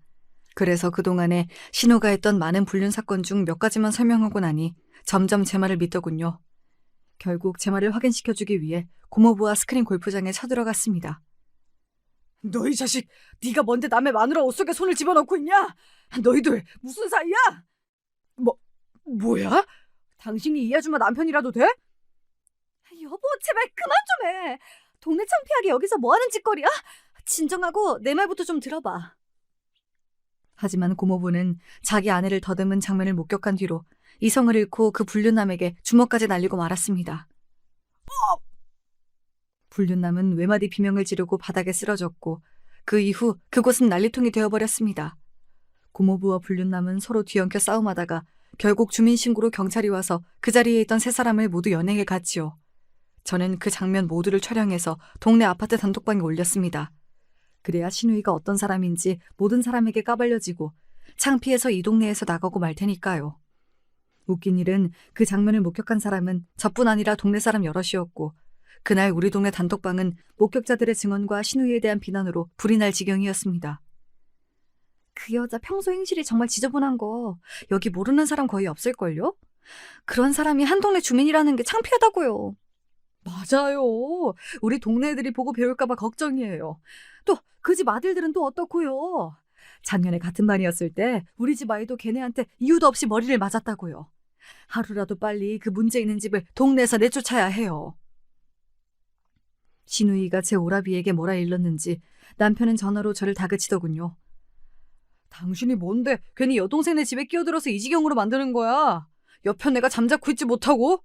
그래서 그동안에 신우가 했던 많은 불륜 사건 중 몇 가지만 설명하고 나니 점점 제 말을 믿더군요. 결국 제 말을 확인시켜주기 위해 고모부와 스크린 골프장에 쳐들어갔습니다. 너희 자식, 네가 뭔데 남의 마누라 옷 속에 손을 집어넣고 있냐? 너희들 무슨 사이야? 뭐야? 당신이 이 아줌마 남편이라도 돼? 여보, 제발 그만 좀 해. 동네 창피하게 여기서 뭐하는 짓거리야? 진정하고 내 말부터 좀 들어봐. 하지만 고모부는 자기 아내를 더듬은 장면을 목격한 뒤로 이성을 잃고 그 불륜남에게 주먹까지 날리고 말았습니다. 불륜남은 외마디 비명을 지르고 바닥에 쓰러졌고 그 이후 그곳은 난리통이 되어버렸습니다. 고모부와 불륜남은 서로 뒤엉켜 싸움하다가 결국 주민신고로 경찰이 와서 그 자리에 있던 3사람을 모두 연행해 갔지요. 저는 그 장면 모두를 촬영해서 동네 아파트 단톡방에 올렸습니다. 그래야 신우이가 어떤 사람인지 모든 사람에게 까발려지고 창피해서 이 동네에서 나가고 말 테니까요. 웃긴 일은 그 장면을 목격한 사람은 저뿐 아니라 동네 사람 여럿이었고 그날 우리 동네 단톡방은 목격자들의 증언과 신우이에 대한 비난으로 불이 날 지경이었습니다. 그 여자 평소 행실이 정말 지저분한 거 여기 모르는 사람 거의 없을걸요? 그런 사람이 한 동네 주민이라는 게 창피하다고요. 맞아요. 우리 동네 애들이 보고 배울까 봐 걱정이에요. 또 그 집 아들들은 또 어떻고요? 작년에 같은 반이었을 때 우리 집 아이도 걔네한테 이유도 없이 머리를 맞았다고요. 하루라도 빨리 그 문제 있는 집을 동네에서 내쫓아야 해요. 신우이가 제 오라비에게 뭐라 일렀는지 남편은 전화로 저를 다그치더군요. 당신이 뭔데 괜히 여동생네 집에 끼어들어서 이 지경으로 만드는 거야? 옆편 내가 잠자코 있지 못하고?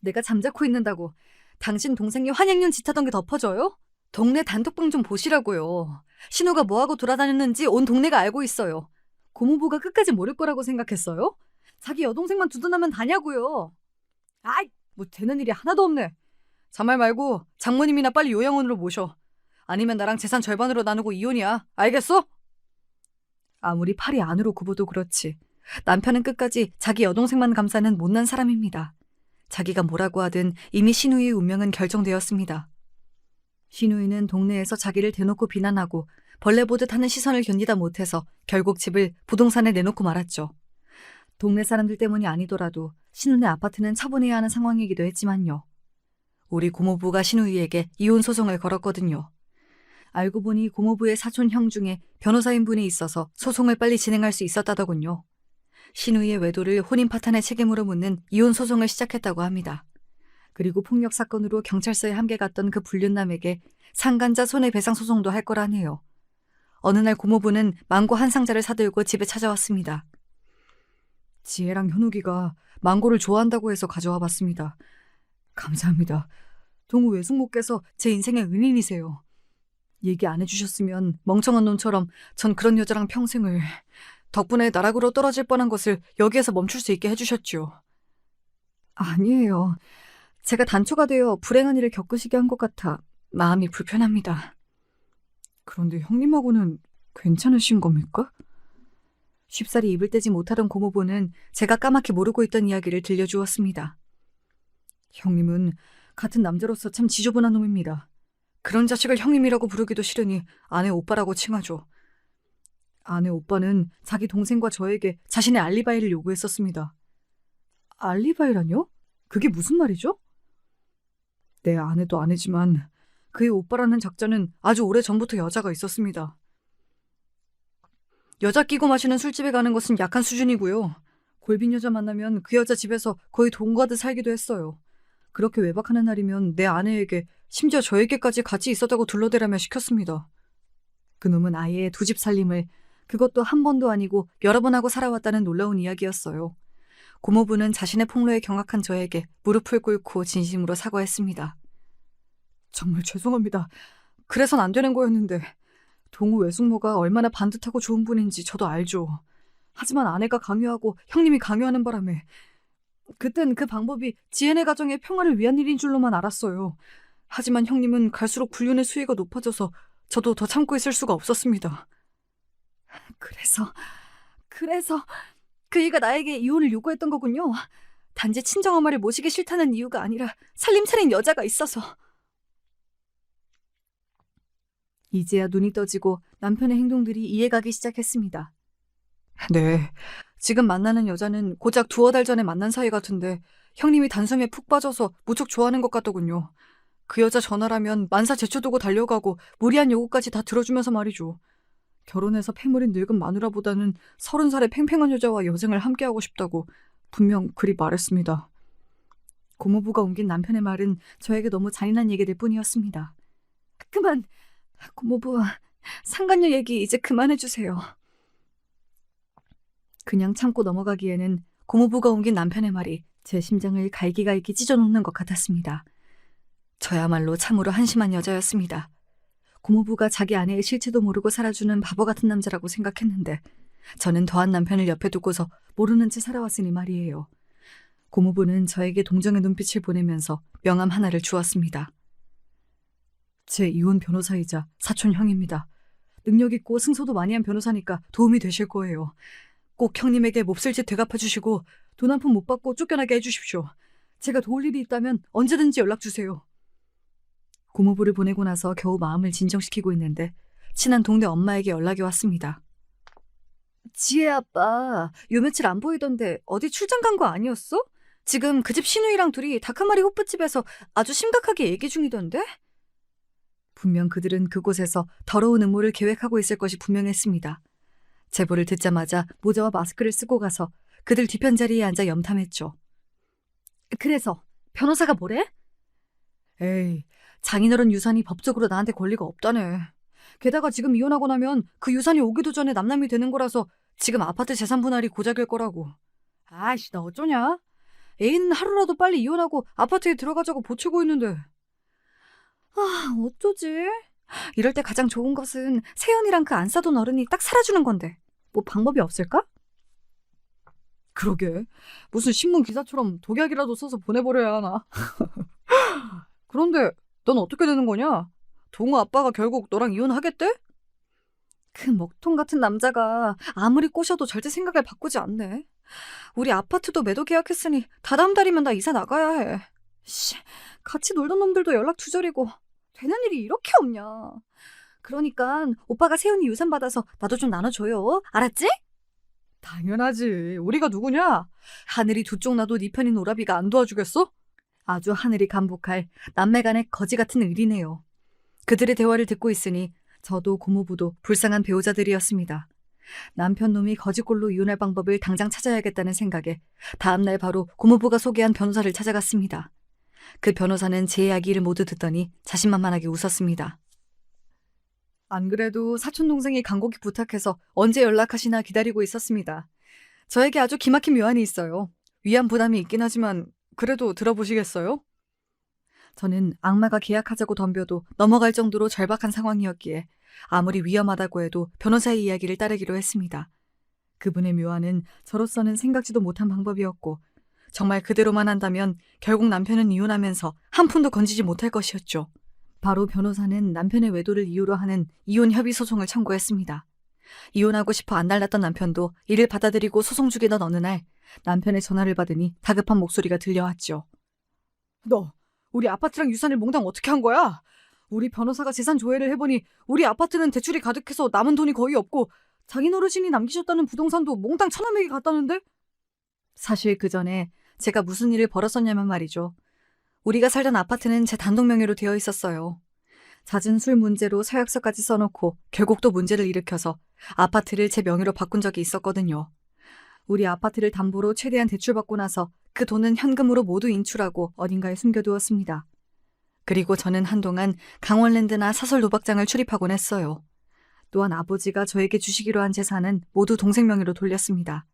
내가 잠자코 있는다고 당신 동생이 환행륜 짓하던 게 덮어져요? 동네 단톡방 좀 보시라고요. 신우가 뭐하고 돌아다녔는지 온 동네가 알고 있어요. 고모부가 끝까지 모를 거라고 생각했어요? 자기 여동생만 두둔하면 다냐고요. 아이, 뭐 되는 일이 하나도 없네. 자말 말고 장모님이나 빨리 요양원으로 모셔. 아니면 나랑 재산 절반으로 나누고 이혼이야. 알겠어? 아무리 팔이 안으로 굽어도 그렇지. 남편은 끝까지 자기 여동생만 감싸는 못난 사람입니다. 자기가 뭐라고 하든 이미 신우이의 운명은 결정되었습니다. 신우이는 동네에서 자기를 대놓고 비난하고 벌레 보듯 하는 시선을 견디다 못해서 결국 집을 부동산에 내놓고 말았죠. 동네 사람들 때문이 아니더라도 신우네 아파트는 처분해야 하는 상황이기도 했지만요. 우리 고모부가 신우이에게 이혼 소송을 걸었거든요. 알고 보니 고모부의 사촌 형 중에 변호사인분이 있어서 소송을 빨리 진행할 수 있었다더군요. 신우이의 외도를 혼인 파탄의 책임으로 묻는 이혼 소송을 시작했다고 합니다. 그리고 폭력 사건으로 경찰서에 함께 갔던 그 불륜남에게 상간자 손해배상 소송도 할 거라네요. 어느 날 고모부는 망고 한 상자를 사들고 집에 찾아왔습니다. 지혜랑 현욱이가 망고를 좋아한다고 해서 가져와 봤습니다. 감사합니다. 동우 외숙모께서 제 인생의 은인이세요. 얘기 안 해주셨으면 멍청한 놈처럼 전 그런 여자랑 평생을... 덕분에 나락으로 떨어질 뻔한 것을 여기에서 멈출 수 있게 해주셨죠. 아니에요. 제가 단초가 되어 불행한 일을 겪으시게 한 것 같아 마음이 불편합니다. 그런데 형님하고는 괜찮으신 겁니까? 쉽사리 입을 떼지 못하던 고모부는 제가 까맣게 모르고 있던 이야기를 들려주었습니다. 형님은 같은 남자로서 참 지저분한 놈입니다. 그런 자식을 형님이라고 부르기도 싫으니 아내 오빠라고 칭하죠. 아내 오빠는 자기 동생과 저에게 자신의 알리바이를 요구했었습니다. 알리바이라뇨? 그게 무슨 말이죠? 내 아내도 아내지만 그의 오빠라는 작자는 아주 오래전부터 여자가 있었습니다. 여자 끼고 마시는 술집에 가는 것은 약한 수준이고요. 골빈 여자 만나면 그 여자 집에서 거의 동거하듯 살기도 했어요. 그렇게 외박하는 날이면 내 아내에게 심지어 저에게까지 같이 있었다고 둘러대라며 시켰습니다. 그놈은 아예 두 집 살림을 그것도 한 번도 아니고 여러 번 하고 살아왔다는 놀라운 이야기였어요. 고모부는 자신의 폭로에 경악한 저에게 무릎을 꿇고 진심으로 사과했습니다. 정말 죄송합니다. 그래선 안 되는 거였는데 동우 외숙모가 얼마나 반듯하고 좋은 분인지 저도 알죠. 하지만 아내가 강요하고 형님이 강요하는 바람에 그땐 그 방법이 지혜네 가정의 평화를 위한 일인 줄로만 알았어요. 하지만 형님은 갈수록 불륜의 수위가 높아져서 저도 더 참고 있을 수가 없었습니다. 그래서 그이가 나에게 이혼을 요구했던 거군요. 단지 친정엄마를 모시기 싫다는 이유가 아니라 살림 차린 여자가 있어서. 이제야 눈이 떠지고 남편의 행동들이 이해가기 시작했습니다. 네, 지금 만나는 여자는 고작 두어 달 전에 만난 사이 같은데 형님이 단숨에 푹 빠져서 무척 좋아하는 것 같더군요. 그 여자 전화라면 만사 제쳐두고 달려가고 무리한 요구까지 다 들어주면서 말이죠. 결혼해서 패물인 늙은 마누라보다는 30살의 팽팽한 여자와 여생을 함께하고 싶다고 분명 그리 말했습니다. 고모부가 옮긴 남편의 말은 저에게 너무 잔인한 얘기들 뿐이었습니다. 그만, 고모부, 상간녀 얘기 이제 그만해주세요. 그냥 참고 넘어가기에는 고모부가 옮긴 남편의 말이 제 심장을 갈기갈기 찢어놓는 것 같았습니다. 저야말로 참으로 한심한 여자였습니다. 고모부가 자기 아내의 실체도 모르고 살아주는 바보 같은 남자라고 생각했는데 저는 더한 남편을 옆에 두고서 모르는 채 살아왔으니 말이에요. 고모부는 저에게 동정의 눈빛을 보내면서 명함 하나를 주었습니다. 제 이혼 변호사이자 사촌 형입니다. 능력 있고 승소도 많이 한 변호사니까 도움이 되실 거예요. 꼭 형님에게 몹쓸 짓 되갚아주시고 돈 한 푼 못 받고 쫓겨나게 해주십시오. 제가 도울 일이 있다면 언제든지 연락주세요. 고모부를 보내고 나서 겨우 마음을 진정시키고 있는데 친한 동네 엄마에게 연락이 왔습니다. 지혜 아빠 요 며칠 안 보이던데 어디 출장 간 거 아니었어? 지금 그 집 시누이랑 둘이 닭 한 마리 호프집에서 아주 심각하게 얘기 중이던데? 분명 그들은 그곳에서 더러운 음모를 계획하고 있을 것이 분명했습니다. 제보를 듣자마자 모자와 마스크를 쓰고 가서 그들 뒤편 자리에 앉아 염탐했죠. 그래서 변호사가 뭐래? 에이, 장인어른 유산이 법적으로 나한테 권리가 없다네. 게다가 지금 이혼하고 나면 그 유산이 오기도 전에 남남이 되는 거라서 지금 아파트 재산 분할이 고작일 거라고. 아이씨, 나 어쩌냐? 애인은 하루라도 빨리 이혼하고 아파트에 들어가자고 보채고 있는데. 아, 어쩌지? 이럴 때 가장 좋은 것은 세연이랑 그 안 싸돈 어른이 딱 살아주는 건데 뭐 방법이 없을까? 그러게, 무슨 신문 기사처럼 독약이라도 써서 보내버려야 하나. 그런데 넌 어떻게 되는 거냐? 동우 아빠가 결국 너랑 이혼하겠대? 그 먹통 같은 남자가 아무리 꼬셔도 절대 생각을 바꾸지 않네. 우리 아파트도 매도 계약했으니 다다음 달이면 나 이사 나가야 해. 씨, 같이 놀던 놈들도 연락 두절이고 되는 일이 이렇게 없냐. 그러니까 오빠가 세훈이 유산 받아서 나도 좀 나눠줘요. 알았지? 당연하지. 우리가 누구냐? 하늘이 두 쪽 나도 네 편인 오라비가 안 도와주겠어? 아주 하늘이 감복할 남매 간의 거지 같은 의리네요. 그들의 대화를 듣고 있으니 저도 고모부도 불쌍한 배우자들이었습니다. 남편 놈이 거지꼴로 이혼할 방법을 당장 찾아야겠다는 생각에 다음날 바로 고모부가 소개한 변호사를 찾아갔습니다. 그 변호사는 제 이야기를 모두 듣더니 자신만만하게 웃었습니다. 안 그래도 사촌동생이 간곡히 부탁해서 언제 연락하시나 기다리고 있었습니다. 저에게 아주 기막힌 묘안이 있어요. 위안 부담이 있긴 하지만 그래도 들어보시겠어요? 저는 악마가 계약하자고 덤벼도 넘어갈 정도로 절박한 상황이었기에 아무리 위험하다고 해도 변호사의 이야기를 따르기로 했습니다. 그분의 묘안은 저로서는 생각지도 못한 방법이었고 정말 그대로만 한다면 결국 남편은 이혼하면서 한 푼도 건지지 못할 것이었죠. 바로 변호사는 남편의 외도를 이유로 하는 이혼 협의 소송을 청구했습니다. 이혼하고 싶어 안달났던 남편도 이를 받아들이고 소송 중이던 어느 날 남편의 전화를 받으니 다급한 목소리가 들려왔죠. 너 우리 아파트랑 유산을 몽땅 어떻게 한 거야? 우리 변호사가 재산 조회를 해보니 우리 아파트는 대출이 가득해서 남은 돈이 거의 없고 장인어르신이 남기셨다는 부동산도 몽땅 처남에게 갔다는데? 사실 그 전에 제가 무슨 일을 벌였었냐면 말이죠. 우리가 살던 아파트는 제 단독 명의로 되어 있었어요. 잦은 술 문제로 서약서까지 써놓고 결국 또 문제를 일으켜서 아파트를 제 명의로 바꾼 적이 있었거든요. 우리 아파트를 담보로 최대한 대출받고 나서 그 돈은 현금으로 모두 인출하고 어딘가에 숨겨두었습니다. 그리고 저는 한동안 강원랜드나 사설 도박장을 출입하곤 했어요. 또한 아버지가 저에게 주시기로 한 재산은 모두 동생 명의로 돌렸습니다.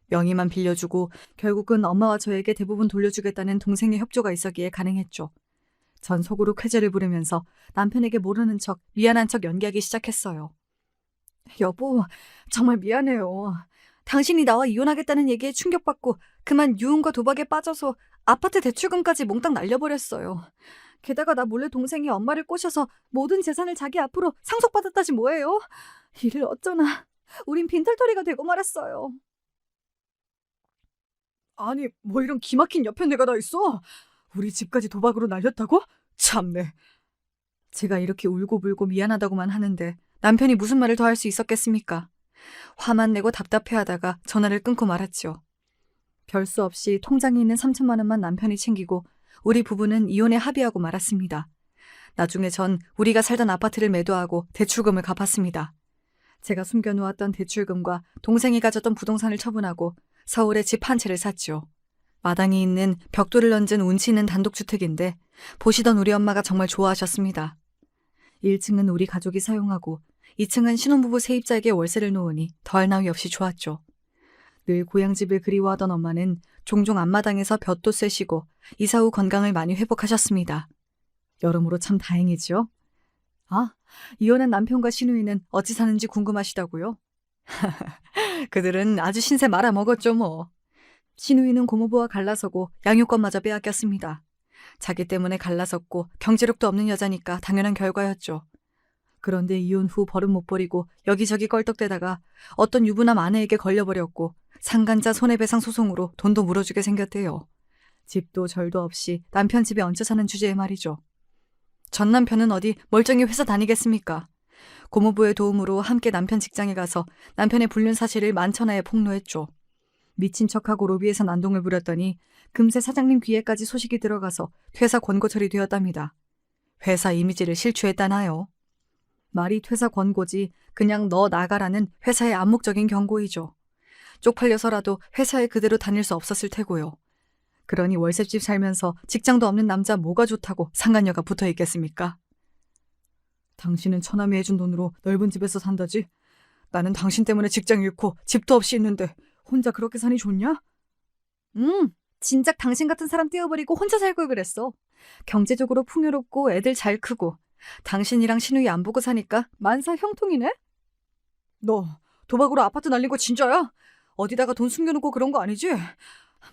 명의만 빌려주고 결국은 엄마와 저에게 대부분 돌려주겠다는 동생의 협조가 있었기에 가능했죠. 전 속으로 쾌재를 부르면서 남편에게 모르는 척, 미안한 척 연기하기 시작했어요. 여보, 정말 미안해요. 당신이 나와 이혼하겠다는 얘기에 충격받고 그만 유흥과 도박에 빠져서 아파트 대출금까지 몽땅 날려버렸어요. 게다가 나 몰래 동생이 엄마를 꼬셔서 모든 재산을 자기 앞으로 상속받았다지 뭐예요? 이를 어쩌나. 우린 빈털터리가 되고 말았어요. 아니, 뭐 이런 기막힌 여편네가 다 있어? 우리 집까지 도박으로 날렸다고? 참네. 제가 이렇게 울고불고 미안하다고만 하는데 남편이 무슨 말을 더 할 수 있었겠습니까? 화만 내고 답답해하다가 전화를 끊고 말았죠. 별수 없이 통장에 있는 3천만 원만 남편이 챙기고 우리 부부는 이혼에 합의하고 말았습니다. 나중에 전 우리가 살던 아파트를 매도하고 대출금을 갚았습니다. 제가 숨겨놓았던 대출금과 동생이 가졌던 부동산을 처분하고 서울에 집 한 채를 샀죠. 마당에 있는 벽돌을 얹은 운치 있는 단독주택인데 보시던 우리 엄마가 정말 좋아하셨습니다. 1층은 우리 가족이 사용하고 2층은 신혼부부 세입자에게 월세를 놓으니 더할 나위 없이 좋았죠. 늘 고향집을 그리워하던 엄마는 종종 앞마당에서 볕도 쐬시고 이사 후 건강을 많이 회복하셨습니다. 여러모로 참 다행이죠. 아, 이혼한 남편과 시누이는 어찌 사는지 궁금하시다고요? 그들은 아주 신세 말아먹었죠 뭐. 시누이는 고모부와 갈라서고 양육권마저 빼앗겼습니다. 자기 때문에 갈라섰고 경제력도 없는 여자니까 당연한 결과였죠. 그런데 이혼 후 버릇 못 버리고 여기저기 껄떡대다가 어떤 유부남 아내에게 걸려버렸고 상간자 손해배상 소송으로 돈도 물어주게 생겼대요. 집도 절도 없이 남편 집에 얹혀 사는 주제에 말이죠. 전 남편은 어디 멀쩡히 회사 다니겠습니까? 고모부의 도움으로 함께 남편 직장에 가서 남편의 불륜 사실을 만천하에 폭로했죠. 미친 척하고 로비에서 난동을 부렸더니 금세 사장님 귀에까지 소식이 들어가서 퇴사 권고 처리되었답니다. 회사 이미지를 실추했다나요? 말이 퇴사 권고지 그냥 너 나가라는 회사의 암묵적인 경고이죠. 쪽팔려서라도 회사에 그대로 다닐 수 없었을 테고요. 그러니 월세집 살면서 직장도 없는 남자 뭐가 좋다고 상간녀가 붙어 있겠습니까? 당신은 처남이 해준 돈으로 넓은 집에서 산다지? 나는 당신 때문에 직장 잃고 집도 없이 있는데 혼자 그렇게 사니 좋냐? 진작 당신 같은 사람 떼어버리고 혼자 살 걸 그랬어. 경제적으로 풍요롭고 애들 잘 크고 당신이랑 시누이 안 보고 사니까 만사 형통이네? 너 도박으로 아파트 날린 거 진짜야? 어디다가 돈 숨겨놓고 그런 거 아니지?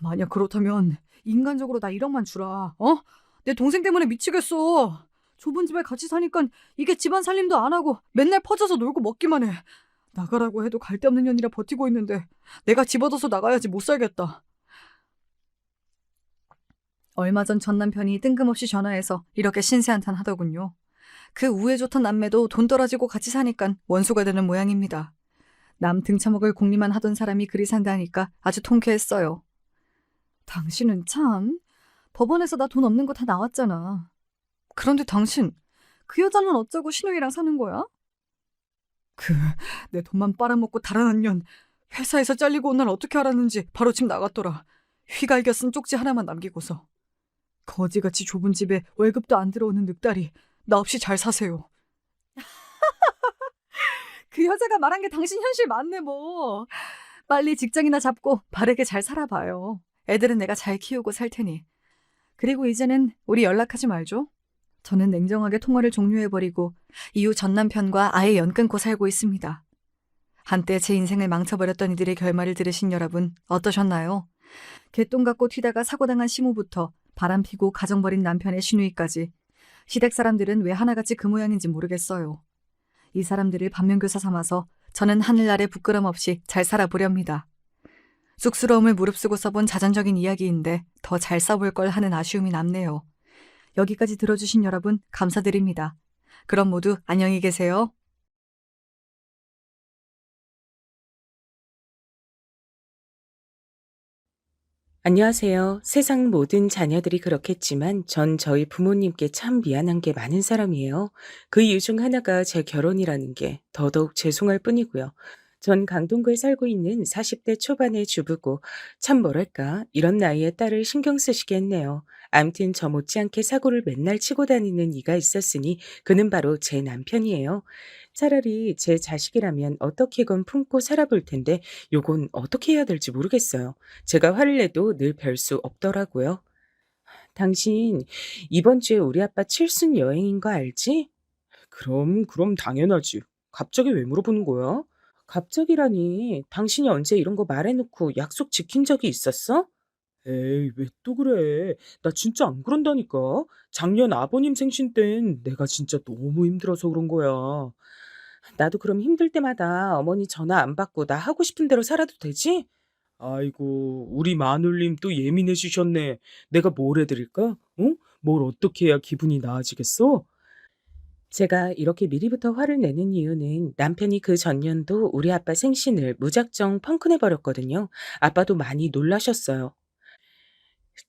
만약 그렇다면 인간적으로 나 1억만 주라. 어? 내 동생 때문에 미치겠어. 좁은 집에 같이 사니까 이게 집안 살림도 안 하고 맨날 퍼져서 놀고 먹기만 해. 나가라고 해도 갈 데 없는 년이라 버티고 있는데 내가 집어넣어서 나가야지 못 살겠다. 얼마 전 남편이 뜬금없이 전화해서 이렇게 신세한탄 하더군요. 그 우애 좋던 남매도 돈 떨어지고 같이 사니까 원수가 되는 모양입니다. 남 등쳐먹을 궁리만 하던 사람이 그리 산다니까 아주 통쾌했어요. 당신은 참, 법원에서 나 돈 없는 거 다 나왔잖아. 그런데 당신, 그 여자는 어쩌고 시누이랑 사는 거야? 내 돈만 빨아먹고 달아난 년, 회사에서 잘리고 온 날 어떻게 알았는지 바로 집 나갔더라. 휘갈겨 쓴 쪽지 하나만 남기고서. 거지같이 좁은 집에 월급도 안 들어오는 늑다리, 나 없이 잘 사세요. 그 여자가 말한 게 당신 현실 맞네 뭐. 빨리 직장이나 잡고 바르게 잘 살아봐요. 애들은 내가 잘 키우고 살 테니. 그리고 이제는 우리 연락하지 말죠. 저는 냉정하게 통화를 종료해버리고 이후 전 남편과 아예 연 끊고 살고 있습니다. 한때 제 인생을 망쳐버렸던 이들의 결말을 들으신 여러분 어떠셨나요? 개똥 같고 튀다가 사고당한 시모부터 바람피고 가정 버린 남편의 시누이까지 시댁 사람들은 왜 하나같이 그 모양인지 모르겠어요. 이 사람들을 반면교사 삼아서 저는 하늘 아래 부끄럼 없이 잘 살아보렵니다. 쑥스러움을 무릅쓰고 써본 자전적인 이야기인데 더 잘 써볼 걸 하는 아쉬움이 남네요. 여기까지 들어주신 여러분 감사드립니다. 그럼 모두 안녕히 계세요. 안녕하세요. 세상 모든 자녀들이 그렇겠지만 전 저희 부모님께 참 미안한 게 많은 사람이에요. 그 이유 중 하나가 제 결혼이라는 게 더더욱 죄송할 뿐이고요. 전 강동구에 살고 있는 40대 초반의 주부고 참 뭐랄까 이런 나이에 딸을 신경 쓰시게 했네요. 암튼 저 못지않게 사고를 맨날 치고 다니는 이가 있었으니 그는 바로 제 남편이에요. 차라리 제 자식이라면 어떻게건 품고 살아볼 텐데 요건 어떻게 해야 될지 모르겠어요. 제가 화를 내도 늘 별 수 없더라고요. 당신 이번 주에 우리 아빠 칠순 여행인 거 알지? 그럼 당연하지. 갑자기 왜 물어보는 거야? 갑자기라니. 당신이 언제 이런 거 말해놓고 약속 지킨 적이 있었어? 에이, 왜 또 그래? 나 진짜 안 그런다니까. 작년 아버님 생신 땐 내가 진짜 너무 힘들어서 그런 거야. 나도 그럼 힘들 때마다 어머니 전화 안 받고 나 하고 싶은 대로 살아도 되지? 아이고, 우리 마눌님 또 예민해지셨네. 내가 뭘 해드릴까? 어? 뭘 어떻게 해야 기분이 나아지겠어? 제가 이렇게 미리부터 화를 내는 이유는 남편이 그 전년도 우리 아빠 생신을 무작정 펑크내 버렸거든요. 아빠도 많이 놀라셨어요.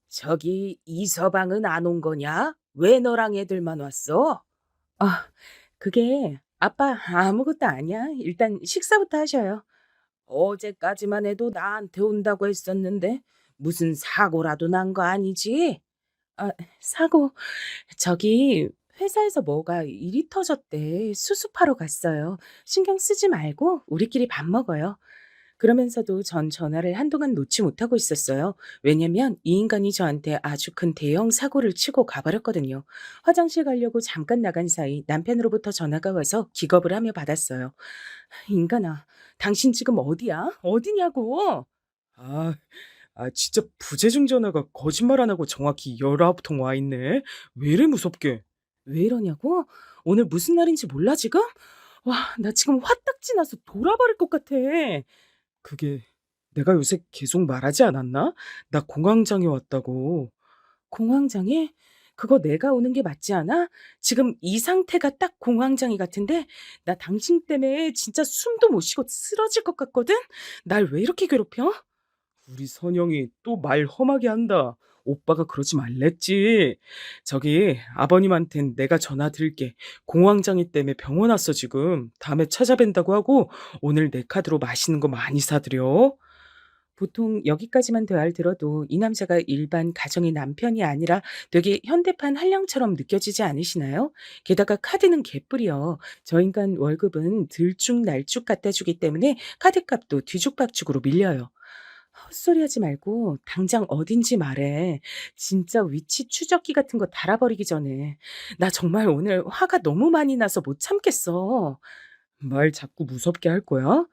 저기 이서방은 안 온 거냐? 왜 너랑 애들만 왔어? 아, 그게 아빠 아무것도 아니야. 일단 식사부터 하셔요. 어제까지만 해도 나한테 온다고 했었는데 무슨 사고라도 난 거 아니지? 아, 사고 저기 회사에서 뭐가 일이 터졌대. 수습하러 갔어요. 신경 쓰지 말고 우리끼리 밥 먹어요. 그러면서도 전 전화를 한동안 놓지 못하고 있었어요. 왜냐면 이 인간이 저한테 아주 큰 대형 사고를 치고 가버렸거든요. 화장실 가려고 잠깐 나간 사이 남편으로부터 전화가 와서 기겁을 하며 받았어요. 인간아, 당신 지금 어디야? 어디냐고? 아, 진짜 부재중 전화가 거짓말 안 하고 정확히 19통 와 있네. 왜 이래 무섭게? 왜 이러냐고? 오늘 무슨 날인지 몰라 지금? 와, 나 지금 화딱지 나서 돌아버릴 것 같아. 그게 내가 요새 계속 말하지 않았나? 나 공황장애 왔다고. 공황장애? 그거 내가 오는 게 맞지 않아? 지금 이 상태가 딱 공황장애 같은데 나 당신 때문에 진짜 숨도 못 쉬고 쓰러질 것 같거든? 날 왜 이렇게 괴롭혀? 우리 선영이 또 말 험하게 한다. 오빠가 그러지 말랬지. 저기 아버님한텐 내가 전화 드릴게. 공황장애 때문에 병원 왔어 지금. 다음에 찾아뵌다고 하고 오늘 내 카드로 맛있는 거 많이 사드려. 보통 여기까지만 대화를 들어도 이 남자가 일반 가정의 남편이 아니라 되게 현대판 한량처럼 느껴지지 않으시나요? 게다가 카드는 개뿔이요. 저 인간 월급은 들쭉날쭉 갖다 주기 때문에 카드값도 뒤죽박죽으로 밀려요. 헛소리하지 말고 당장 어딘지 말해. 진짜 위치 추적기 같은 거 달아버리기 전에. 나 정말 오늘 화가 너무 많이 나서 못 참겠어. 말 자꾸 무섭게 할 거야?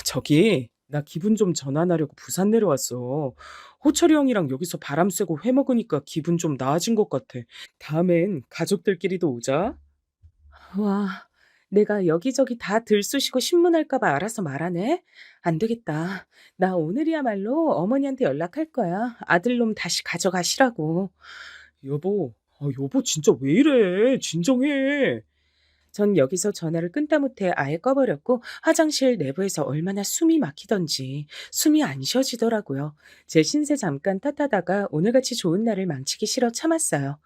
저기, 나 기분 좀 전환하려고 부산 내려왔어. 호철이 형이랑 여기서 바람 쐬고 회 먹으니까 기분 좀 나아진 것 같아. 다음엔 가족들끼리도 오자. 와, 내가 여기저기 다 들쑤시고 신문할까 봐 알아서 말하네. 안 되겠다. 나 오늘이야말로 어머니한테 연락할 거야. 아들놈 다시 가져가시라고. 여보, 여보 진짜 왜 이래? 진정해. 전 여기서 전화를 끊다 못해 아예 꺼버렸고 화장실 내부에서 얼마나 숨이 막히던지 숨이 안 쉬어지더라고요. 제 신세 잠깐 탓하다가 오늘같이 좋은 날을 망치기 싫어 참았어요.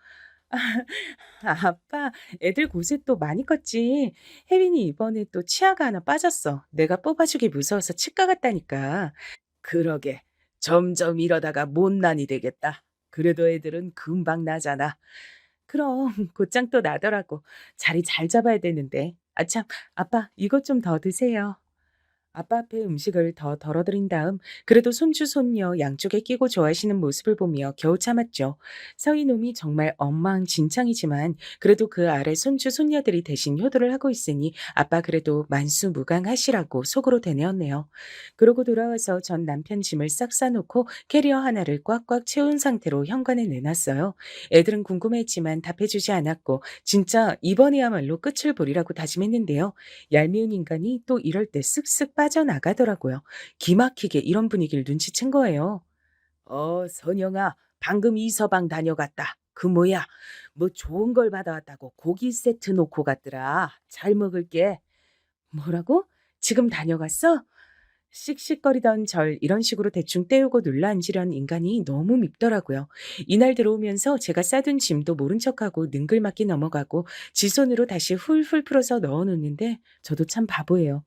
아빠, 애들 곳에 또 많이 컸지. 혜빈이 이번에 또 치아가 하나 빠졌어. 내가 뽑아주기 무서워서 치과 갔다니까. 그러게. 점점 이러다가 못난이 되겠다. 그래도 애들은 금방 나잖아. 그럼 곧장 또 나더라고. 자리 잘 잡아야 되는데. 아 참, 아빠 이것 좀 더 드세요. 아빠 앞에 음식을 더 덜어드린 다음 그래도 손주 손녀 양쪽에 끼고 좋아하시는 모습을 보며 겨우 참았죠. 서이놈이 정말 엉망진창이지만 그래도 그 아래 손주 손녀들이 대신 효도를 하고 있으니 아빠 그래도 만수무강하시라고 속으로 되뇌었네요. 그러고 돌아와서 전 남편 짐을 싹 싸놓고 캐리어 하나를 꽉꽉 채운 상태로 현관에 내놨어요. 애들은 궁금해했지만 답해주지 않았고 진짜 이번에야말로 끝을 보리라고 다짐했는데요. 얄미운 인간이 또 이럴 때 쓱쓱 빠져나가더라고요. 기막히게 이런 분위기를 눈치챈 거예요. 선영아, 방금 이서방 다녀갔다. 그 뭐야? 뭐 좋은 걸 받아왔다고 고기 세트 놓고 갔더라. 잘 먹을게. 뭐라고? 지금 다녀갔어? 씩씩거리던 절 이런 식으로 대충 때우고 눌러앉으려는 인간이 너무 밉더라고요. 이날 들어오면서 제가 싸둔 짐도 모른 척하고 능글맞게 넘어가고 지 손으로 다시 훌훌 풀어서 넣어놓는데 저도 참 바보예요.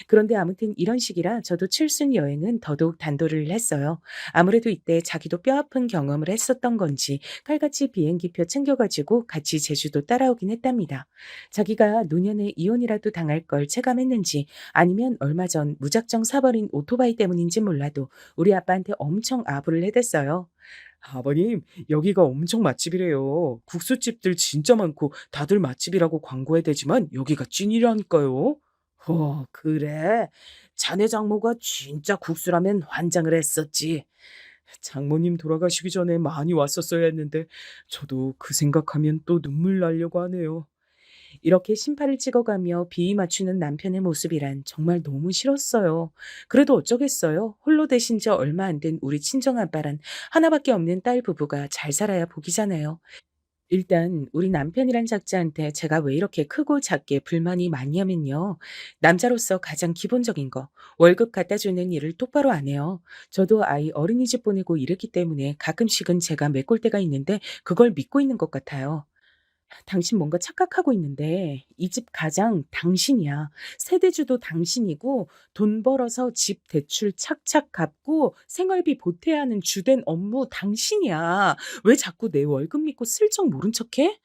그런데 아무튼 이런 식이라 저도 칠순 여행은 더더욱 단도리를 했어요. 아무래도 이때 자기도 뼈아픈 경험을 했었던 건지 칼같이 비행기표 챙겨가지고 같이 제주도 따라오긴 했답니다. 자기가 노년에 이혼이라도 당할 걸 체감했는지 아니면 얼마 전 무작정 사버린 오토바이 때문인지 몰라도 우리 아빠한테 엄청 아부를 해댔어요. 아버님, 여기가 엄청 맛집이래요. 국수집들 진짜 많고 다들 맛집이라고 광고해 대지만 여기가 찐이라니까요. 그래. 자네 장모가 진짜 국수라면 환장을 했었지. 장모님 돌아가시기 전에 많이 왔었어야 했는데 저도 그 생각하면 또 눈물 나려고 하네요. 이렇게 신발을 찍어가며 비위 맞추는 남편의 모습이란 정말 너무 싫었어요. 그래도 어쩌겠어요. 홀로 되신 지 얼마 안 된 우리 친정아빠란 하나밖에 없는 딸 부부가 잘 살아야 복이잖아요. 일단 우리 남편이란 작자한테 제가 왜 이렇게 크고 작게 불만이 많냐면요. 남자로서 가장 기본적인 거, 월급 갖다 주는 일을 똑바로 안 해요. 저도 아이 어린이집 보내고 이랬기 때문에 가끔씩은 제가 메꿀 때가 있는데 그걸 믿고 있는 것 같아요. 당신 뭔가 착각하고 있는데 이 집 가장 당신이야. 세대주도 당신이고 돈 벌어서 집 대출 착착 갚고 생활비 보태야 하는 주된 업무 당신이야. 왜 자꾸 내 월급 믿고 슬쩍 모른 척해?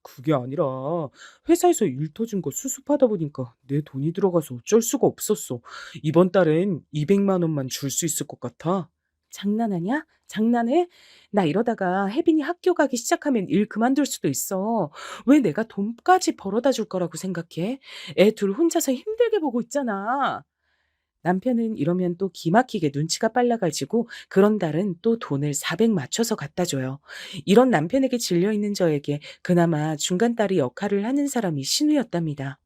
그게 아니라 회사에서 일 터진 거 수습하다 보니까 내 돈이 들어가서 어쩔 수가 없었어. 이번 달엔 200만 원만 줄 수 있을 것 같아. 장난하냐? 장난해? 나 이러다가 혜빈이 학교 가기 시작하면 일 그만둘 수도 있어. 왜 내가 돈까지 벌어다 줄 거라고 생각해? 애 둘 혼자서 힘들게 보고 있잖아. 남편은 이러면 또 기막히게 눈치가 빨라가지고 그런 달은 또 돈을 400 맞춰서 갖다 줘요. 이런 남편에게 질려있는 저에게 그나마 중간딸이 역할을 하는 사람이 신우였답니다.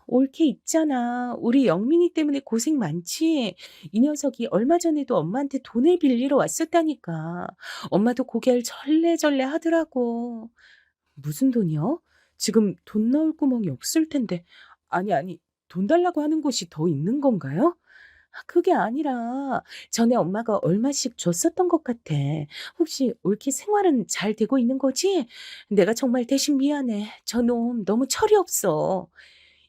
옳게 있잖아. 우리 영민이 때문에 고생 많지? 이 녀석이 얼마 전에도 엄마한테 돈을 빌리러 왔었다니까. 엄마도 고개를 절레절레 하더라고. 무슨 돈이요? 지금 돈 넣을 구멍이 없을 텐데. 아니, 돈 달라고 하는 곳이 더 있는 건가요? 그게 아니라 전에 엄마가 얼마씩 줬었던 것 같아. 혹시 옳게 생활은 잘 되고 있는 거지? 내가 정말 대신 미안해. 저놈 너무 철이 없어.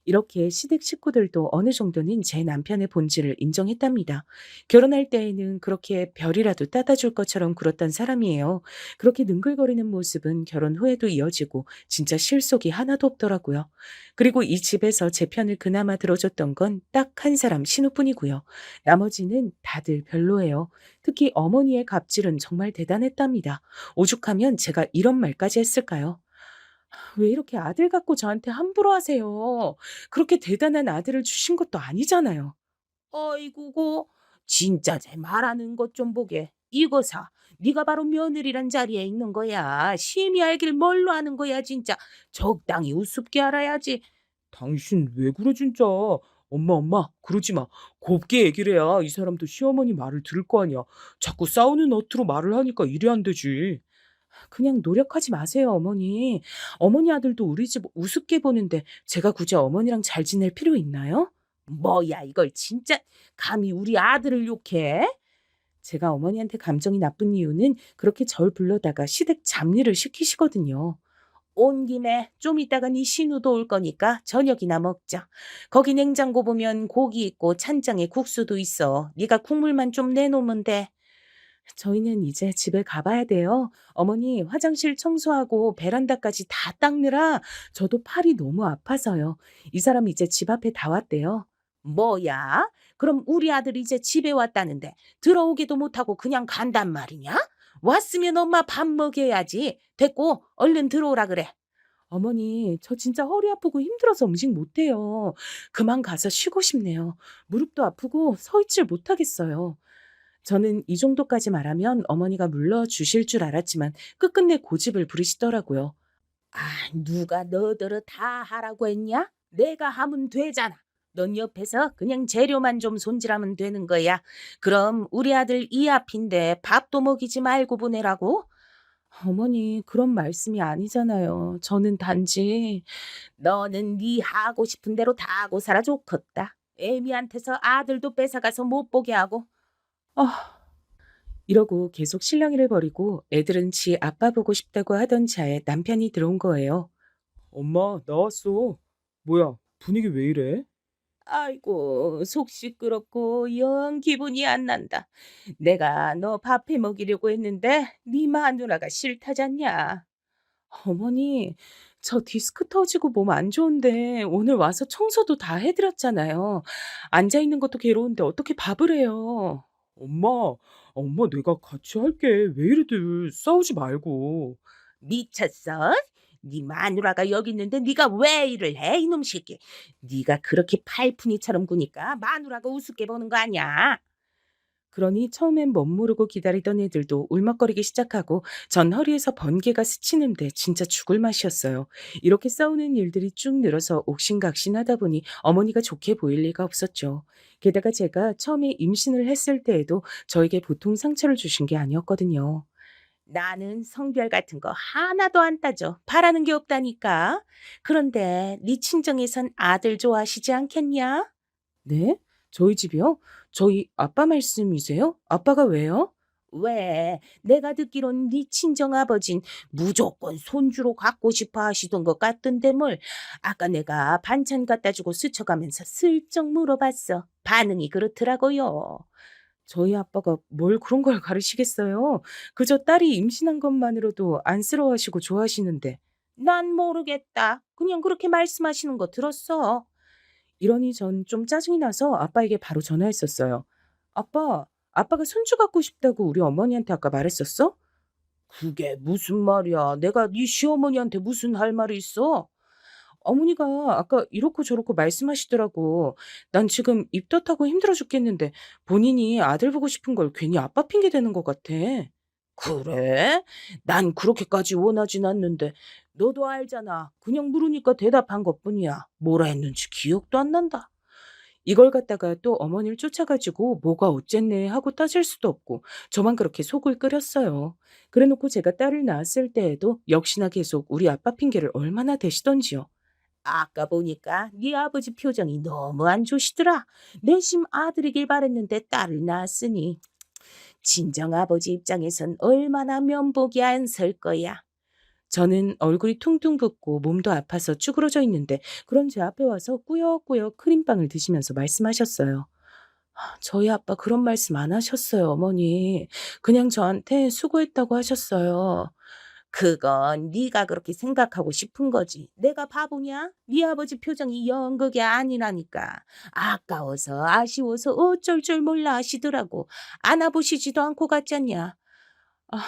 이렇게 시댁 식구들도 어느 정도는 제 남편의 본질을 인정했답니다. 결혼할 때에는 그렇게 별이라도 따다 줄 것처럼 굴었던 사람이에요. 그렇게 능글거리는 모습은 결혼 후에도 이어지고 진짜 실속이 하나도 없더라고요. 그리고 이 집에서 제 편을 그나마 들어줬던 건 딱 한 사람 신우뿐이고요. 나머지는 다들 별로예요. 특히 어머니의 갑질은 정말 대단했답니다. 오죽하면 제가 이런 말까지 했을까요? 왜 이렇게 아들 갖고 저한테 함부로 하세요? 그렇게 대단한 아들을 주신 것도 아니잖아요. 어이구고, 진짜 제 말하는 것 좀 보게. 이거사, 네가 바로 며느리란 자리에 있는 거야. 심히 알길 뭘로 하는 거야, 진짜. 적당히 우습게 알아야지. 당신 왜 그래 진짜. 엄마 그러지 마. 곱게 얘기를 해야 이 사람도 시어머니 말을 들을 거 아니야. 자꾸 싸우는 어투로 말을 하니까 일이 안 되지. 그냥 노력하지 마세요, 어머니. 어머니 아들도 우리 집 우습게 보는데 제가 굳이 어머니랑 잘 지낼 필요 있나요? 뭐야, 이걸 진짜 감히 우리 아들을 욕해? 제가 어머니한테 감정이 나쁜 이유는 그렇게 절 불러다가 시댁 잡일을 시키시거든요. 온 김에 좀 이따가 네 신우도 올 거니까 저녁이나 먹자. 거기 냉장고 보면 고기 있고 찬장에 국수도 있어. 네가 국물만 좀 내놓으면 돼. 저희는 이제 집에 가봐야 돼요. 어머니 화장실 청소하고 베란다까지 다 닦느라 저도 팔이 너무 아파서요. 이 사람 이제 집 앞에 다 왔대요. 뭐야? 그럼 우리 아들 이제 집에 왔다는데 들어오기도 못하고 그냥 간단 말이냐? 왔으면 엄마 밥 먹여야지. 됐고 얼른 들어오라 그래. 어머니, 저 진짜 허리 아프고 힘들어서 음식 못해요. 그만 가서 쉬고 싶네요. 무릎도 아프고 서 있질 못하겠어요. 저는 이 정도까지 말하면 어머니가 물러주실 줄 알았지만 끝끝내 고집을 부리시더라고요. 아, 누가 너더러 다 하라고 했냐? 내가 하면 되잖아. 넌 옆에서 그냥 재료만 좀 손질하면 되는 거야. 그럼 우리 아들 이 앞인데 밥도 먹이지 말고 보내라고? 어머니, 그런 말씀이 아니잖아요. 저는 단지 너는 네 하고 싶은 대로 다 하고 살아 좋겠다. 애미한테서 아들도 뺏어가서 못 보게 하고. 아, 이러고 계속 실랑이를 벌이고 애들은 지 아빠 보고 싶다고 하던 차에 남편이 들어온 거예요. 엄마 나왔어. 뭐야 분위기 왜 이래? 아이고, 속 시끄럽고 영 기분이 안 난다. 내가 너 밥해 먹이려고 했는데 네 마누라가 싫다잖냐. 어머니, 저 디스크 터지고 몸 안 좋은데 오늘 와서 청소도 다 해드렸잖아요. 앉아 있는 것도 괴로운데 어떻게 밥을 해요? 엄마, 엄마 내가 같이 할게. 왜 이래들 싸우지 말고. 미쳤어? 네 마누라가 여기 있는데 네가 왜 일을 해, 이놈 새끼. 네가 그렇게 팔푼이처럼 구니까 마누라가 우습게 보는 거 아니야. 그러니 처음엔 멋모르고 기다리던 애들도 울먹거리기 시작하고 전 허리에서 번개가 스치는데 진짜 죽을 맛이었어요. 이렇게 싸우는 일들이 쭉 늘어서 옥신각신하다 보니 어머니가 좋게 보일 리가 없었죠. 게다가 제가 처음에 임신을 했을 때에도 저에게 보통 상처를 주신 게 아니었거든요. 나는 성별 같은 거 하나도 안 따져. 바라는 게 없다니까. 그런데 네 친정에선 아들 좋아하시지 않겠냐? 네? 저희 집이요? 저희 아빠 말씀이세요? 아빠가 왜요? 왜? 내가 듣기론 네 친정아버진 무조건 손주로 갖고 싶어 하시던 것 같던데 뭘. 아까 내가 반찬 갖다 주고 스쳐가면서 슬쩍 물어봤어. 반응이 그렇더라고요. 저희 아빠가 뭘 그런 걸 가르치겠어요? 그저 딸이 임신한 것만으로도 안쓰러워하시고 좋아하시는데. 난 모르겠다. 그냥 그렇게 말씀하시는 거 들었어. 이러니 전 좀 짜증이 나서 아빠에게 바로 전화했었어요. 아빠, 아빠가 손주 갖고 싶다고 우리 어머니한테 아까 말했었어? 그게 무슨 말이야. 내가 네 시어머니한테 무슨 할 말이 있어? 어머니가 아까 이렇고 저렇고 말씀하시더라고. 난 지금 입 덧하고 힘들어 죽겠는데 본인이 아들 보고 싶은 걸 괜히 아빠 핑계 대는 것 같아. 그래? 난 그렇게까지 원하진 않는데 너도 알잖아. 그냥 물으니까 대답한 것뿐이야. 뭐라 했는지 기억도 안 난다. 이걸 갖다가 또 어머니를 쫓아가지고 뭐가 어쨌네 하고 따질 수도 없고 저만 그렇게 속을 끓였어요. 그래놓고 제가 딸을 낳았을 때에도 역시나 계속 우리 아빠 핑계를 얼마나 대시던지요. 아까 보니까 네 아버지 표정이 너무 안 좋으시더라. 내심 아들이길 바랬는데 딸을 낳았으니. 친정 아버지 입장에선 얼마나 면목이 안 설 거야. 저는 얼굴이 퉁퉁 붓고 몸도 아파서 쭈그러져 있는데 그런 제 앞에 와서 꾸역꾸역 크림빵을 드시면서 말씀하셨어요. 저희 아빠 그런 말씀 안 하셨어요, 어머니. 그냥 저한테 수고했다고 하셨어요. 그건 네가 그렇게 생각하고 싶은 거지. 내가 바보냐? 네 아버지 표정이 영 그게 아니라니까. 아까워서 아쉬워서 어쩔 줄 몰라 하시더라고. 안아보시지도 않고 갔잖냐. 아,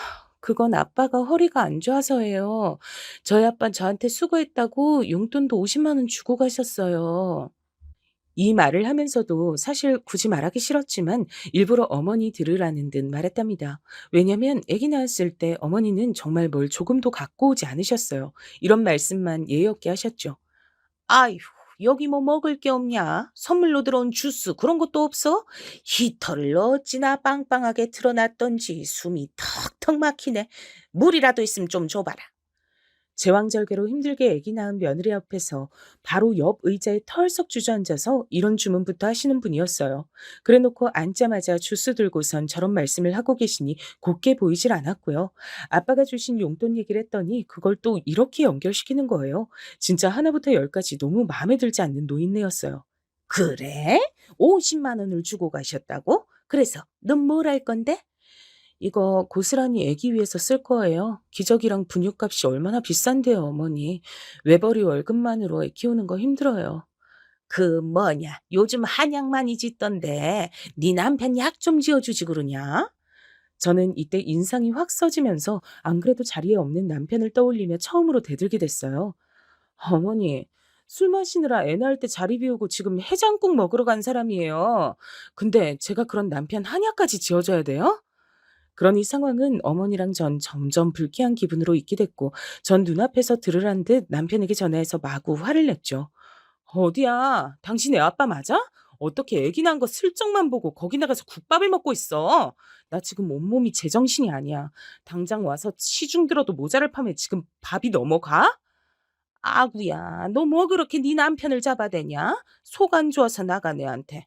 그건 아빠가 허리가 안 좋아서예요. 저희 아빠는 저한테 수고했다고 용돈도 50만 원 주고 가셨어요. 이 말을 하면서도 사실 굳이 말하기 싫었지만 일부러 어머니 들으라는 듯 말했답니다. 왜냐면 아기 낳았을 때 어머니는 정말 뭘 조금도 갖고 오지 않으셨어요. 이런 말씀만 예의 없게 하셨죠. 아휴, 여기 뭐 먹을 게 없냐? 선물로 들어온 주스 그런 것도 없어? 히터를 어찌나 빵빵하게 틀어놨던지 숨이 턱턱 막히네. 물이라도 있으면 좀 줘봐라. 제왕절개로 힘들게 아기 낳은 며느리 앞에서 바로 옆 의자에 털썩 주저앉아서 이런 주문부터 하시는 분이었어요. 그래놓고 앉자마자 주스 들고선 저런 말씀을 하고 계시니 곱게 보이질 않았고요. 아빠가 주신 용돈 얘기를 했더니 그걸 또 이렇게 연결시키는 거예요. 진짜 하나부터 열까지 너무 마음에 들지 않는 노인네였어요. 그래? 50만 원을 주고 가셨다고? 그래서 넌 뭘 할 건데? 이거 고스란히 애기 위해서 쓸 거예요. 기저귀랑 분유값이 얼마나 비싼데요, 어머니. 외벌이 월급만으로 애 키우는 거 힘들어요. 그 뭐냐, 요즘 한약 많이 짓던데 네 남편 약 좀 지어주지 그러냐? 저는 이때 인상이 확 써지면서 안 그래도 자리에 없는 남편을 떠올리며 처음으로 대들게 됐어요. 어머니, 술 마시느라 애 낳을 때 자리 비우고 지금 해장국 먹으러 간 사람이에요. 근데 제가 그런 남편 한약까지 지어줘야 돼요? 그러니 상황은 어머니랑 전 점점 불쾌한 기분으로 있게 됐고 전 눈앞에서 들으란 듯 남편에게 전화해서 마구 화를 냈죠. 어디야? 당신 애 아빠 맞아? 어떻게 애기 낳은 거 슬쩍만 보고 거기 나가서 국밥을 먹고 있어? 나 지금 온몸이 제정신이 아니야. 당장 와서 시중 들어도 모자를 파면 지금 밥이 넘어가? 아구야, 너 뭐 그렇게 네 남편을 잡아대냐? 속 안 좋아서 나간 애한테.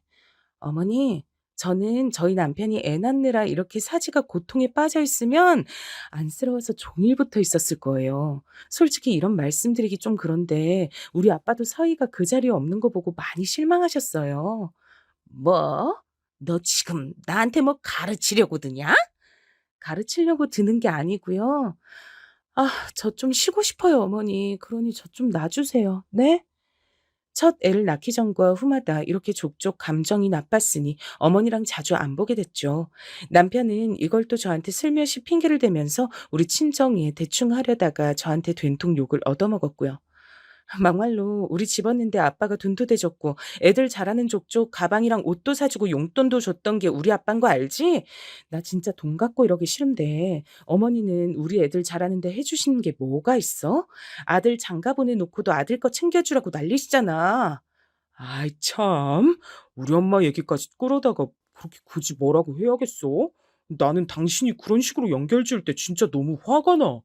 어머니, 저는 저희 남편이 애 낳느라 이렇게 사지가 고통에 빠져 있으면 안쓰러워서 종일 붙어 있었을 거예요. 솔직히 이런 말씀드리기 좀 그런데 우리 아빠도 서희가 그 자리에 없는 거 보고 많이 실망하셨어요. 뭐? 너 지금 나한테 뭐 가르치려고 드냐? 가르치려고 드는 게 아니고요. 아, 저 좀 쉬고 싶어요, 어머니. 그러니 저 좀 놔주세요. 네? 첫 애를 낳기 전과 후마다 이렇게 족족 감정이 나빴으니 어머니랑 자주 안 보게 됐죠. 남편은 이걸 또 저한테 슬며시 핑계를 대면서 우리 친정에 대충 하려다가 저한테 된통 욕을 얻어먹었고요. 막말로 우리 집 왔는데 아빠가 돈도 대줬고 애들 자라는 족족 가방이랑 옷도 사주고 용돈도 줬던 게 우리 아빠인 거 알지? 나 진짜 돈 갖고 이러기 싫은데 어머니는 우리 애들 자라는데 해주시는 게 뭐가 있어? 아들 장가 보내놓고도 아들 거 챙겨주라고 난리시잖아. 아이 참. 우리 엄마 얘기까지 끌어다가 그렇게 굳이 뭐라고 해야겠어? 나는 당신이 그런 식으로 연결 지을 때 진짜 너무 화가 나.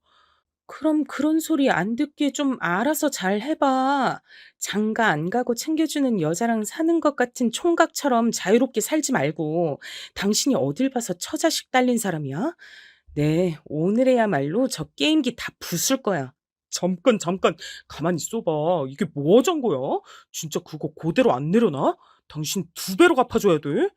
그럼 그런 소리 안 듣게 좀 알아서 잘 해봐. 장가 안 가고 챙겨주는 여자랑 사는 것 같은 총각처럼 자유롭게 살지 말고. 당신이 어딜 봐서 처자식 딸린 사람이야? 네, 오늘에야말로 저 게임기 다 부술 거야. 잠깐 잠깐 가만히 있어봐. 이게 뭐 하자는 거야? 진짜 그거 그대로 안 내려놔? 당신 2배로 갚아줘야 돼?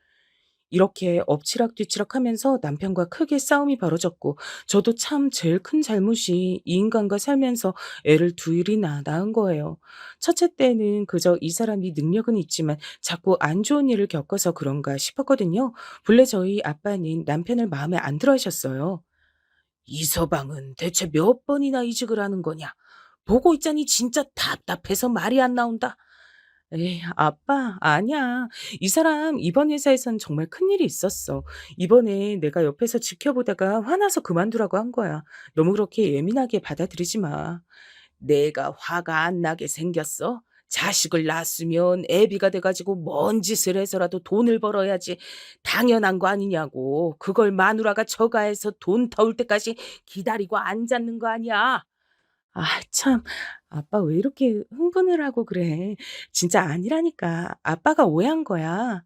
이렇게 엎치락뒤치락 하면서 남편과 크게 싸움이 벌어졌고, 저도 참 제일 큰 잘못이 이 인간과 살면서 애를 둘이나 낳은 거예요. 첫째 때는 그저 이 사람이 능력은 있지만 자꾸 안 좋은 일을 겪어서 그런가 싶었거든요. 본래 저희 아빠는 남편을 마음에 안 들어 하셨어요. 이 서방은 대체 몇 번이나 이직을 하는 거냐? 보고 있자니 진짜 답답해서 말이 안 나온다. 에이, 아빠, 아니야. 이 사람 이번 회사에선 정말 큰일이 있었어. 이번에 내가 옆에서 지켜보다가 화나서 그만두라고 한 거야. 너무 그렇게 예민하게 받아들이지 마. 내가 화가 안 나게 생겼어? 자식을 낳았으면 애비가 돼가지고 뭔 짓을 해서라도 돈을 벌어야지. 당연한 거 아니냐고. 그걸 마누라가 처가해서 돈 터올 때까지 기다리고 앉았는 거 아니야. 아, 참. 아빠 왜 이렇게 흥분을 하고 그래. 진짜 아니라니까. 아빠가 오해한 거야.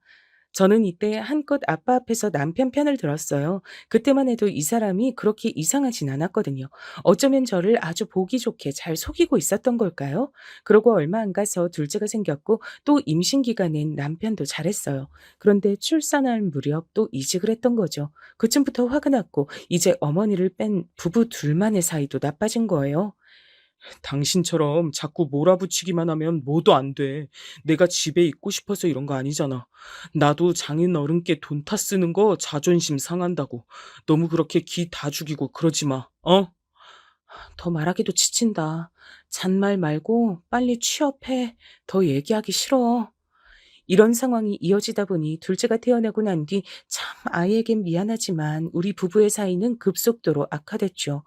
저는 이때 한껏 아빠 앞에서 남편 편을 들었어요. 그때만 해도 이 사람이 그렇게 이상하진 않았거든요. 어쩌면 저를 아주 보기 좋게 잘 속이고 있었던 걸까요? 그러고 얼마 안 가서 둘째가 생겼고 또 임신 기간엔 남편도 잘했어요. 그런데 출산할 무렵 또 이직을 했던 거죠. 그쯤부터 화가 났고 이제 어머니를 뺀 부부 둘만의 사이도 나빠진 거예요. 당신처럼 자꾸 몰아붙이기만 하면 뭐도 안 돼. 내가 집에 있고 싶어서 이런 거 아니잖아. 나도 장인 어른께 돈 타 쓰는 거 자존심 상한다고. 너무 그렇게 기 다 죽이고 그러지 마. 어? 더 말하기도 지친다. 잔말 말고 빨리 취업해. 더 얘기하기 싫어. 이런 상황이 이어지다 보니 둘째가 태어나고 난 뒤 참 아이에겐 미안하지만 우리 부부의 사이는 급속도로 악화됐죠.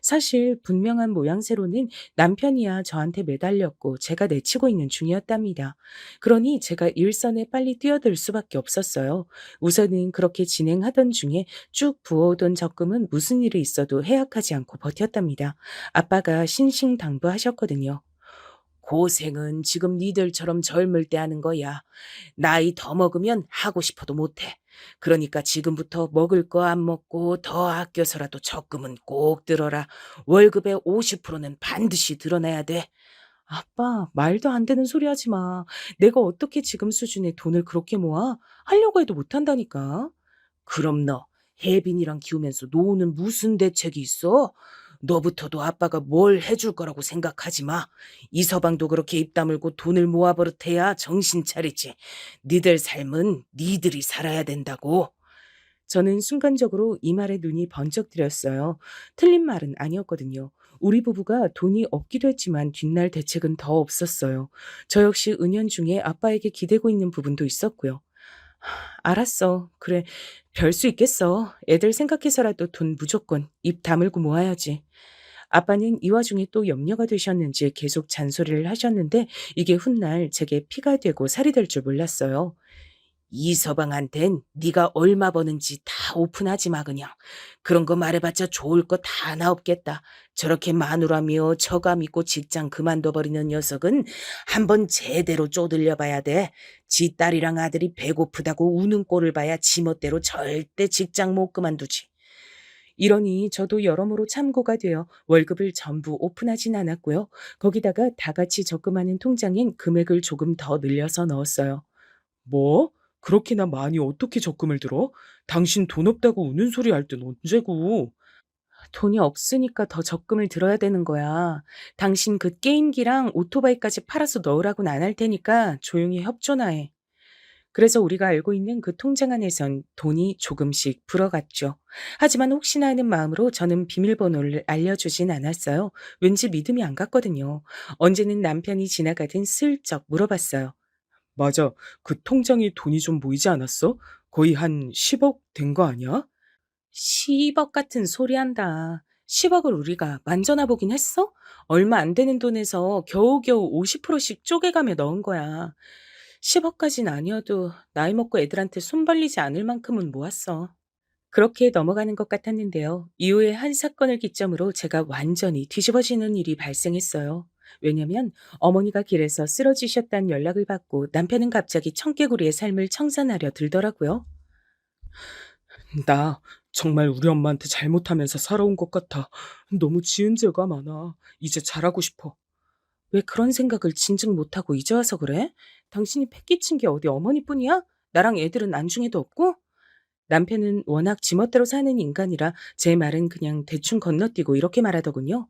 사실 분명한 모양새로는 남편이야 저한테 매달렸고 제가 내치고 있는 중이었답니다. 그러니 제가 일선에 빨리 뛰어들 수밖에 없었어요. 우선은 그렇게 진행하던 중에 쭉 부어오던 적금은 무슨 일이 있어도 해약하지 않고 버텼답니다. 아빠가 신신당부하셨거든요. 고생은 지금 니들처럼 젊을 때 하는 거야. 나이 더 먹으면 하고 싶어도 못해. 그러니까 지금부터 먹을 거 안 먹고 더 아껴서라도 적금은 꼭 들어라. 월급의 50%는 반드시 드러내야 돼. 아빠, 말도 안 되는 소리 하지 마. 내가 어떻게 지금 수준의 돈을 그렇게 모아? 하려고 해도 못한다니까. 그럼 너 혜빈이랑 키우면서 노후는 무슨 대책이 있어? 너부터도 아빠가 뭘 해줄 거라고 생각하지 마. 이 서방도 그렇게 입 다물고 돈을 모아버릇해야 정신 차리지. 니들 삶은 니들이 살아야 된다고. 저는 순간적으로 이 말에 눈이 번쩍 들었어요. 틀린 말은 아니었거든요. 우리 부부가 돈이 없기도 했지만 뒷날 대책은 더 없었어요. 저 역시 은연중에 아빠에게 기대고 있는 부분도 있었고요. 알았어. 그래. 별 수 있겠어. 애들 생각해서라도 돈 무조건 입 다물고 모아야지. 아빠는 이 와중에 또 염려가 되셨는지 계속 잔소리를 하셨는데 이게 훗날 제게 피가 되고 살이 될 줄 몰랐어요. 이서방한텐 네가 얼마 버는지 다 오픈하지 마 그냥. 그런 거 말해봤자 좋을 거 다 하나 없겠다. 저렇게 마누라며 처가 믿고 직장 그만둬버리는 녀석은 한번 제대로 쪼들려봐야 돼. 지 딸이랑 아들이 배고프다고 우는 꼴을 봐야 지멋대로 절대 직장 못 그만두지. 이러니 저도 여러모로 참고가 되어 월급을 전부 오픈하진 않았고요. 거기다가 다 같이 적금하는 통장엔 금액을 조금 더 늘려서 넣었어요. 뭐? 그렇게나 많이 어떻게 적금을 들어? 당신 돈 없다고 우는 소리 할 땐 언제고? 돈이 없으니까 더 적금을 들어야 되는 거야. 당신 그 게임기랑 오토바이까지 팔아서 넣으라고는 안 할 테니까 조용히 협조나 해. 그래서 우리가 알고 있는 그 통장 안에선 돈이 조금씩 불어갔죠. 하지만 혹시나 하는 마음으로 저는 비밀번호를 알려주진 않았어요. 왠지 믿음이 안 갔거든요. 언제는 남편이 지나가든 슬쩍 물어봤어요. 맞아. 그 통장에 돈이 좀 모이지 않았어? 거의 한 10억 된 거 아니야? 10억 같은 소리 한다. 10억을 우리가 만져나 보긴 했어? 얼마 안 되는 돈에서 겨우겨우 50%씩 쪼개가며 넣은 거야. 10억까진 아니어도 나이 먹고 애들한테 손 벌리지 않을 만큼은 모았어. 그렇게 넘어가는 것 같았는데요. 이후에 한 사건을 기점으로 제가 완전히 뒤집어지는 일이 발생했어요. 왜냐면 어머니가 길에서 쓰러지셨다는 연락을 받고 남편은 갑자기 청개구리의 삶을 청산하려 들더라고요. 나 정말 우리 엄마한테 잘못하면서 살아온 것 같아. 너무 지은 죄가 많아. 이제 잘하고 싶어. 왜 그런 생각을 진즉 못하고 이제 와서 그래? 당신이 패 끼친 게 어디 어머니뿐이야? 나랑 애들은 안중에도 없고? 남편은 워낙 지멋대로 사는 인간이라 제 말은 그냥 대충 건너뛰고 이렇게 말하더군요.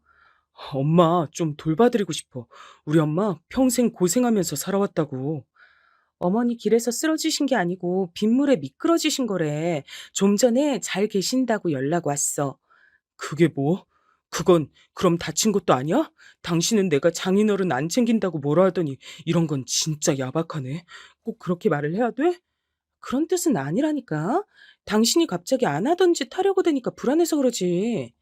엄마 좀 돌봐드리고 싶어. 우리 엄마 평생 고생하면서 살아왔다고. 어머니 길에서 쓰러지신 게 아니고 빗물에 미끄러지신 거래. 좀 전에 잘 계신다고 연락 왔어. 그게 뭐? 그건 그럼 다친 것도 아니야? 당신은 내가 장인어른 안 챙긴다고 뭐라 하더니 이런 건 진짜 야박하네. 꼭 그렇게 말을 해야 돼? 그런 뜻은 아니라니까. 당신이 갑자기 안 하던 짓 하려고 되니까 불안해서 그러지.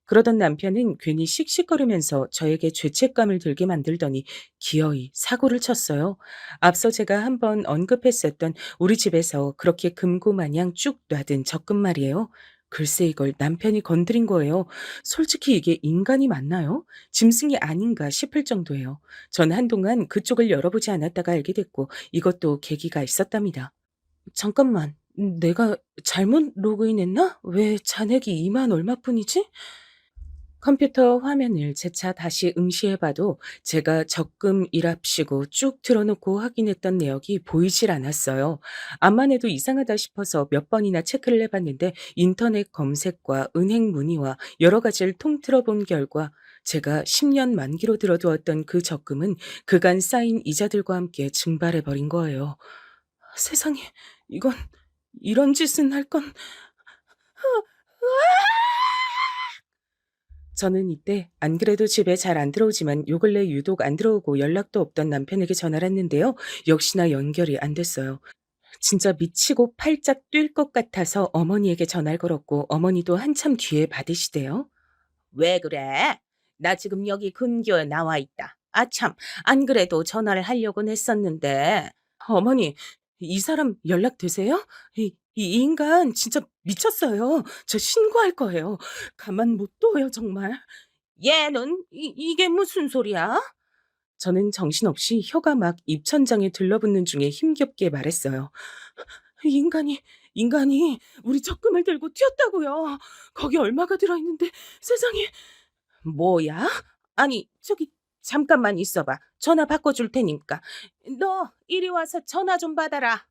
그러던 남편은 괜히 씩씩거리면서 저에게 죄책감을 들게 만들더니 기어이 사고를 쳤어요. 앞서 제가 한번 언급했었던 우리 집에서 그렇게 금고마냥 쭉 놔둔 적금 말이에요. 글쎄 이걸 남편이 건드린 거예요. 솔직히 이게 인간이 맞나요? 짐승이 아닌가 싶을 정도예요. 전 한동안 그쪽을 열어보지 않았다가 알게 됐고 이것도 계기가 있었답니다. 잠깐만, 내가 잘못 로그인했나? 왜 잔액이 2만 얼마뿐이지? 컴퓨터 화면을 재차 다시 응시해봐도 제가 적금 일합시고 쭉 틀어놓고 확인했던 내역이 보이질 않았어요. 암만 해도 이상하다 싶어서 몇 번이나 체크를 해봤는데 인터넷 검색과 은행 문의와 여러 가지를 통틀어 본 결과 제가 10년 만기로 들어두었던 그 적금은 그간 쌓인 이자들과 함께 증발해버린 거예요. 세상에, 이건 이런 짓은 할 건... 저는 이때 안 그래도 집에 잘 안 들어오지만 요 근래 유독 안 들어오고 연락도 없던 남편에게 전화를 했는데요. 역시나 연결이 안 됐어요. 진짜 미치고 팔짝 뛸 것 같아서 어머니에게 전화를 걸었고 어머니도 한참 뒤에 받으시대요. 왜 그래? 나 지금 여기 근교에 나와 있다. 아참, 안 그래도 전화를 하려고는 했었는데. 어머니, 이 사람 연락되세요? 이 인간 진짜 미쳤어요. 저 신고할 거예요. 가만 못 둬요, 정말. 얘는 이게 무슨 소리야? 저는 정신없이 혀가 막 입천장에 들러붙는 중에 힘겹게 말했어요. 인간이 우리 적금을 들고 튀었다고요. 거기 얼마가 들어있는데 세상에. 뭐야? 아니, 저기 잠깐만 있어봐. 전화 바꿔줄 테니까. 너 이리 와서 전화 좀 받아라.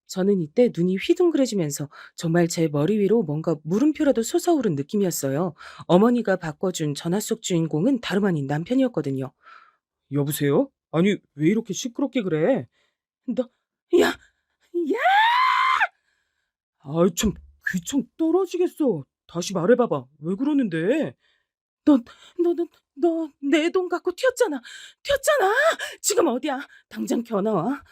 저는 이때 눈이 휘둥그레지면서 정말 제 머리 위로 뭔가 물음표라도 솟아오른 느낌이었어요. 어머니가 바꿔준 전화 속 주인공은 다름 아닌 남편이었거든요. 여보세요? 아니, 왜 이렇게 시끄럽게 그래? 너, 야, 야! 아이, 참, 귀청 떨어지겠어. 다시 말해봐봐. 왜 그러는데? 너, 내 돈 갖고 튀었잖아. 지금 어디야? 당장 겨나와.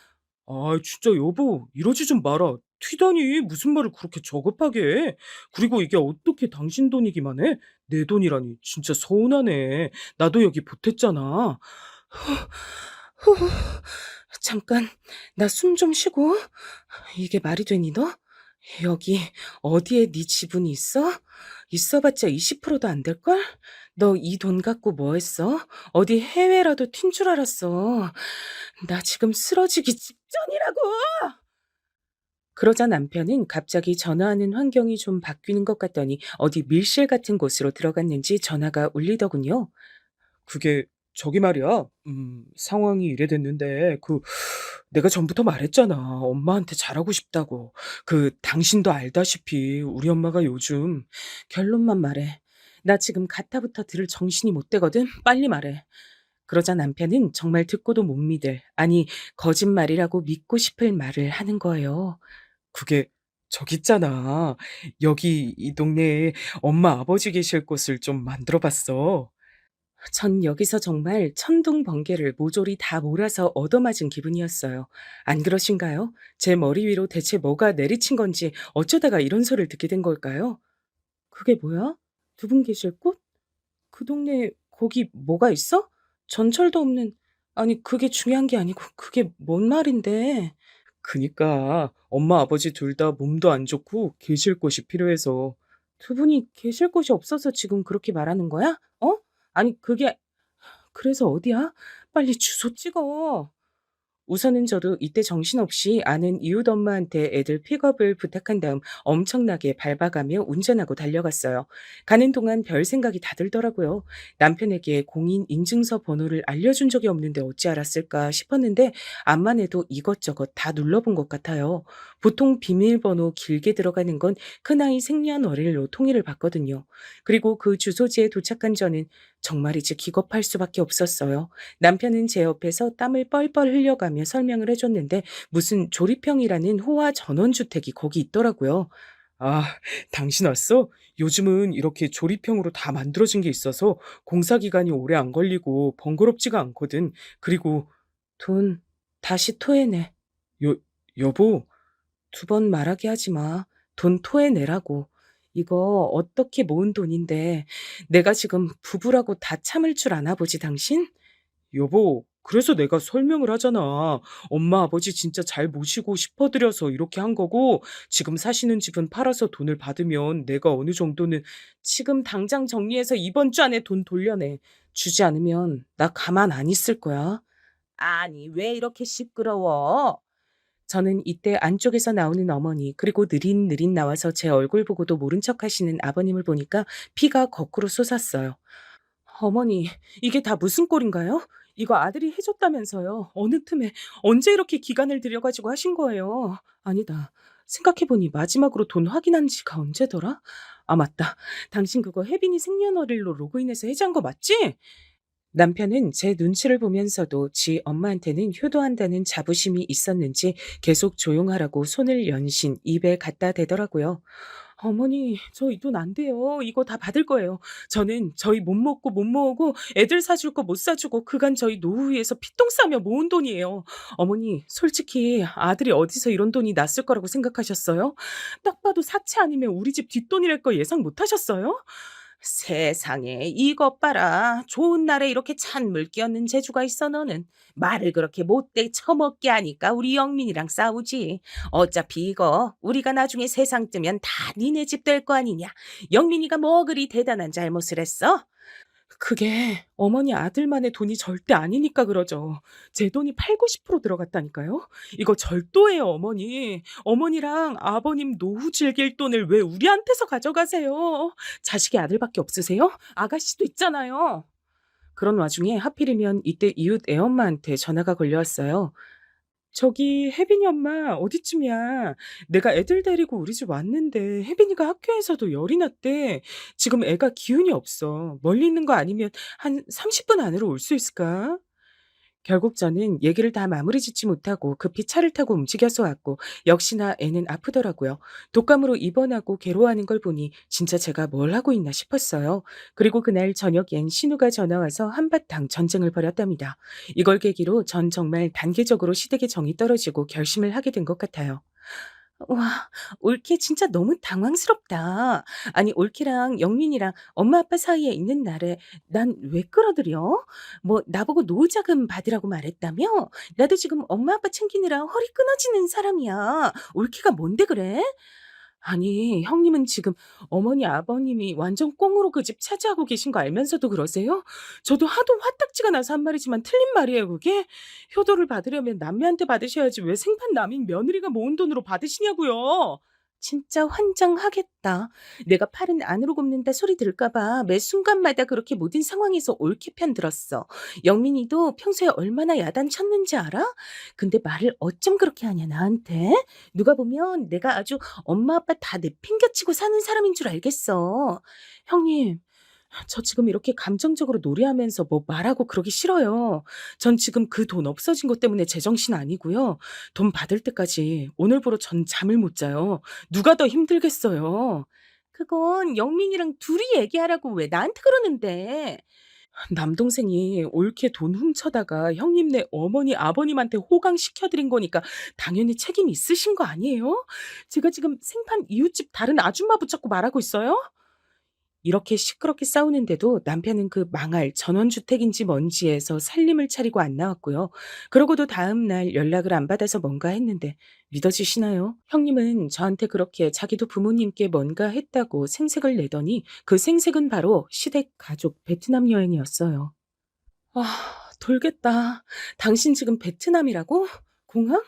아, 진짜 여보, 이러지 좀 마라. 튀다니 무슨 말을 그렇게 저급하게 해? 그리고 이게 어떻게 당신 돈이기만 해? 내 돈이라니 진짜 서운하네. 나도 여기 보탰잖아. 잠깐, 나 숨 좀 쉬고. 이게 말이 되니 너? 여기 어디에 네 지분이 있어? 있어봤자 20%도 안 될걸? 너 이 돈 갖고 뭐 했어? 어디 해외라도 튄 줄 알았어. 나 지금 쓰러지기 직전이라고! 그러자 남편은 갑자기 전화하는 환경이 좀 바뀌는 것 같더니 어디 밀실 같은 곳으로 들어갔는지 전화가 울리더군요. 그게 저기 말이야. 상황이 이래 됐는데 내가 전부터 말했잖아. 엄마한테 잘하고 싶다고. 당신도 알다시피 우리 엄마가 요즘 결론만 말해. 나 지금 가타부터 들을 정신이 못 되거든. 빨리 말해. 그러자 남편은 정말 듣고도 못 믿을, 아니, 거짓말이라고 믿고 싶을 말을 하는 거예요. 그게 저기 있잖아. 여기 이 동네에 엄마 아버지 계실 곳을 좀 만들어 봤어. 전 여기서 정말 천둥 번개를 모조리 다 몰아서 얻어맞은 기분이었어요. 안 그러신가요? 제 머리 위로 대체 뭐가 내리친 건지 어쩌다가 이런 소리를 듣게 된 걸까요? 그게 뭐야? 두 분 계실 곳? 그 동네에 거기 뭐가 있어? 전철도 없는, 아니, 그게 중요한 게 아니고 그게 뭔 말인데? 그니까 엄마 아버지 둘 다 몸도 안 좋고 계실 곳이 필요해서. 두 분이 계실 곳이 없어서 지금 그렇게 말하는 거야? 어? 아니, 그게, 그래서 어디야? 빨리 주소 찍어. 우선은 저도 이때 정신없이 아는 이웃 엄마한테 애들 픽업을 부탁한 다음 엄청나게 밟아가며 운전하고 달려갔어요. 가는 동안 별 생각이 다 들더라고요. 남편에게 공인 인증서 번호를 알려준 적이 없는데 어찌 알았을까 싶었는데 암만 해도 이것저것 다 눌러본 것 같아요. 보통 비밀번호 길게 들어가는 건 큰아이 생년월일로 통일을 받거든요. 그리고 그 주소지에 도착한 저는 정말이지 기겁할 수밖에 없었어요. 남편은 제 옆에서 땀을 뻘뻘 흘려가며 설명을 해줬는데 무슨 조립형이라는 호화 전원주택이 거기 있더라고요. 아, 당신 왔어? 요즘은 이렇게 조립형으로 다 만들어진 게 있어서 공사 기간이 오래 안 걸리고 번거롭지가 않거든. 그리고 돈 다시 토해내. 여, 여보, 두 번 말하게 하지 마. 돈 토해내라고. 이거 어떻게 모은 돈인데 내가 지금 부부라고 다 참을 줄 아나 보지 당신? 여보, 그래서 내가 설명을 하잖아. 엄마 아버지 진짜 잘 모시고 싶어드려서 이렇게 한 거고, 지금 사시는 집은 팔아서 돈을 받으면 내가 어느 정도는 지금 당장 정리해서 이번 주 안에 돈 돌려내. 주지 않으면 나 가만 안 있을 거야. 아니, 왜 이렇게 시끄러워? 저는 이때 안쪽에서 나오는 어머니, 그리고 느릿느릿 나와서 제 얼굴 보고도 모른 척 하시는 아버님을 보니까 피가 거꾸로 솟았어요. 어머니, 이게 다 무슨 꼴인가요? 이거 아들이 해줬다면서요. 어느 틈에 언제 이렇게 기간을 들여가지고 하신 거예요? 아니다. 생각해보니 마지막으로 돈 확인한 지가 언제더라? 아, 맞다. 당신 그거 혜빈이 생년월일로 로그인해서 해지한 거 맞지? 남편은 제 눈치를 보면서도 지 엄마한테는 효도한다는 자부심이 있었는지 계속 조용하라고 손을 연신 입에 갖다 대더라고요. 어머니, 저 이 돈 안 돼요. 이거 다 받을 거예요. 저는 저희 못 먹고 못 모으고 애들 사줄 거 못 사주고 그간 저희 노후 위에서 피똥 싸며 모은 돈이에요. 어머니, 솔직히 아들이 어디서 이런 돈이 났을 거라고 생각하셨어요? 딱 봐도 사채 아니면 우리 집 뒷돈이랄 거 예상 못 하셨어요? 세상에 이것 봐라. 좋은 날에 이렇게 찬물 끼얹는 재주가 있어 너는. 말을 그렇게 못돼 처먹게 하니까 우리 영민이랑 싸우지. 어차피 이거 우리가 나중에 세상 뜨면 다 니네 집 될 거 아니냐. 영민이가 뭐 그리 대단한 잘못을 했어? 그게 어머니 아들만의 돈이 절대 아니니까 그러죠. 제 돈이 8, 90% 들어갔다니까요. 이거 절도예요, 어머니. 어머니랑 아버님 노후 즐길 돈을 왜 우리한테서 가져가세요? 자식이 아들밖에 없으세요? 아가씨도 있잖아요. 그런 와중에 하필이면 이때 이웃 애엄마한테 전화가 걸려왔어요. 저기 혜빈이 엄마 어디쯤이야? 내가 애들 데리고 우리 집 왔는데 혜빈이가 학교에서도 열이 났대. 지금 애가 기운이 없어. 멀리 있는 거 아니면 한 30분 안으로 올 수 있을까? 결국 저는 얘기를 다 마무리 짓지 못하고 급히 차를 타고 움직여서 왔고 역시나 애는 아프더라고요. 독감으로 입원하고 괴로워하는 걸 보니 진짜 제가 뭘 하고 있나 싶었어요. 그리고 그날 저녁엔 신우가 전화와서 한바탕 전쟁을 벌였답니다. 이걸 계기로 전 정말 단계적으로 시댁의 정이 떨어지고 결심을 하게 된 것 같아요. 와, 올케 진짜 너무 당황스럽다. 아니, 올케랑 영민이랑 엄마 아빠 사이에 있는 날에 난 왜 끌어들여? 뭐, 나보고 노후자금 받으라고 말했다며? 나도 지금 엄마 아빠 챙기느라 허리 끊어지는 사람이야. 올케가 뭔데 그래? 아니, 형님은 지금 어머니, 아버님이 완전 꽁으로 그 집 차지하고 계신 거 알면서도 그러세요? 저도 하도 화딱지가 나서 한 말이지만 틀린 말이에요, 그게? 효도를 받으려면 남매한테 받으셔야지 왜 생판 남인 며느리가 모은 돈으로 받으시냐고요? 진짜 환장하겠다. 내가 팔은 안으로 굽는다 소리 들을까봐 매 순간마다 그렇게 모든 상황에서 옳게 편 들었어. 영민이도 평소에 얼마나 야단 쳤는지 알아? 근데 말을 어쩜 그렇게 하냐, 나한테? 누가 보면 내가 아주 엄마 아빠 다 내팽개치고 사는 사람인 줄 알겠어. 형님, 저 지금 이렇게 감정적으로 놀이하면서 뭐 말하고 그러기 싫어요. 전 지금 그 돈 없어진 것 때문에 제정신 아니고요. 돈 받을 때까지 오늘부로 전 잠을 못 자요. 누가 더 힘들겠어요. 그건 영민이랑 둘이 얘기하라고 왜 나한테 그러는데? 남동생이 옳게 돈 훔쳐다가 형님네 어머니 아버님한테 호강시켜드린 거니까 당연히 책임이 있으신 거 아니에요? 제가 지금 생판 이웃집 다른 아줌마 붙잡고 말하고 있어요? 이렇게 시끄럽게 싸우는데도 남편은 그 망할 전원주택인지 뭔지에서 살림을 차리고 안 나왔고요. 그러고도 다음 날 연락을 안 받아서 뭔가 했는데 믿어지시나요? 형님은 저한테 그렇게 자기도 부모님께 뭔가 했다고 생색을 내더니 그 생색은 바로 시댁 가족 베트남 여행이었어요. 돌겠다. 당신 지금 베트남이라고? 공항?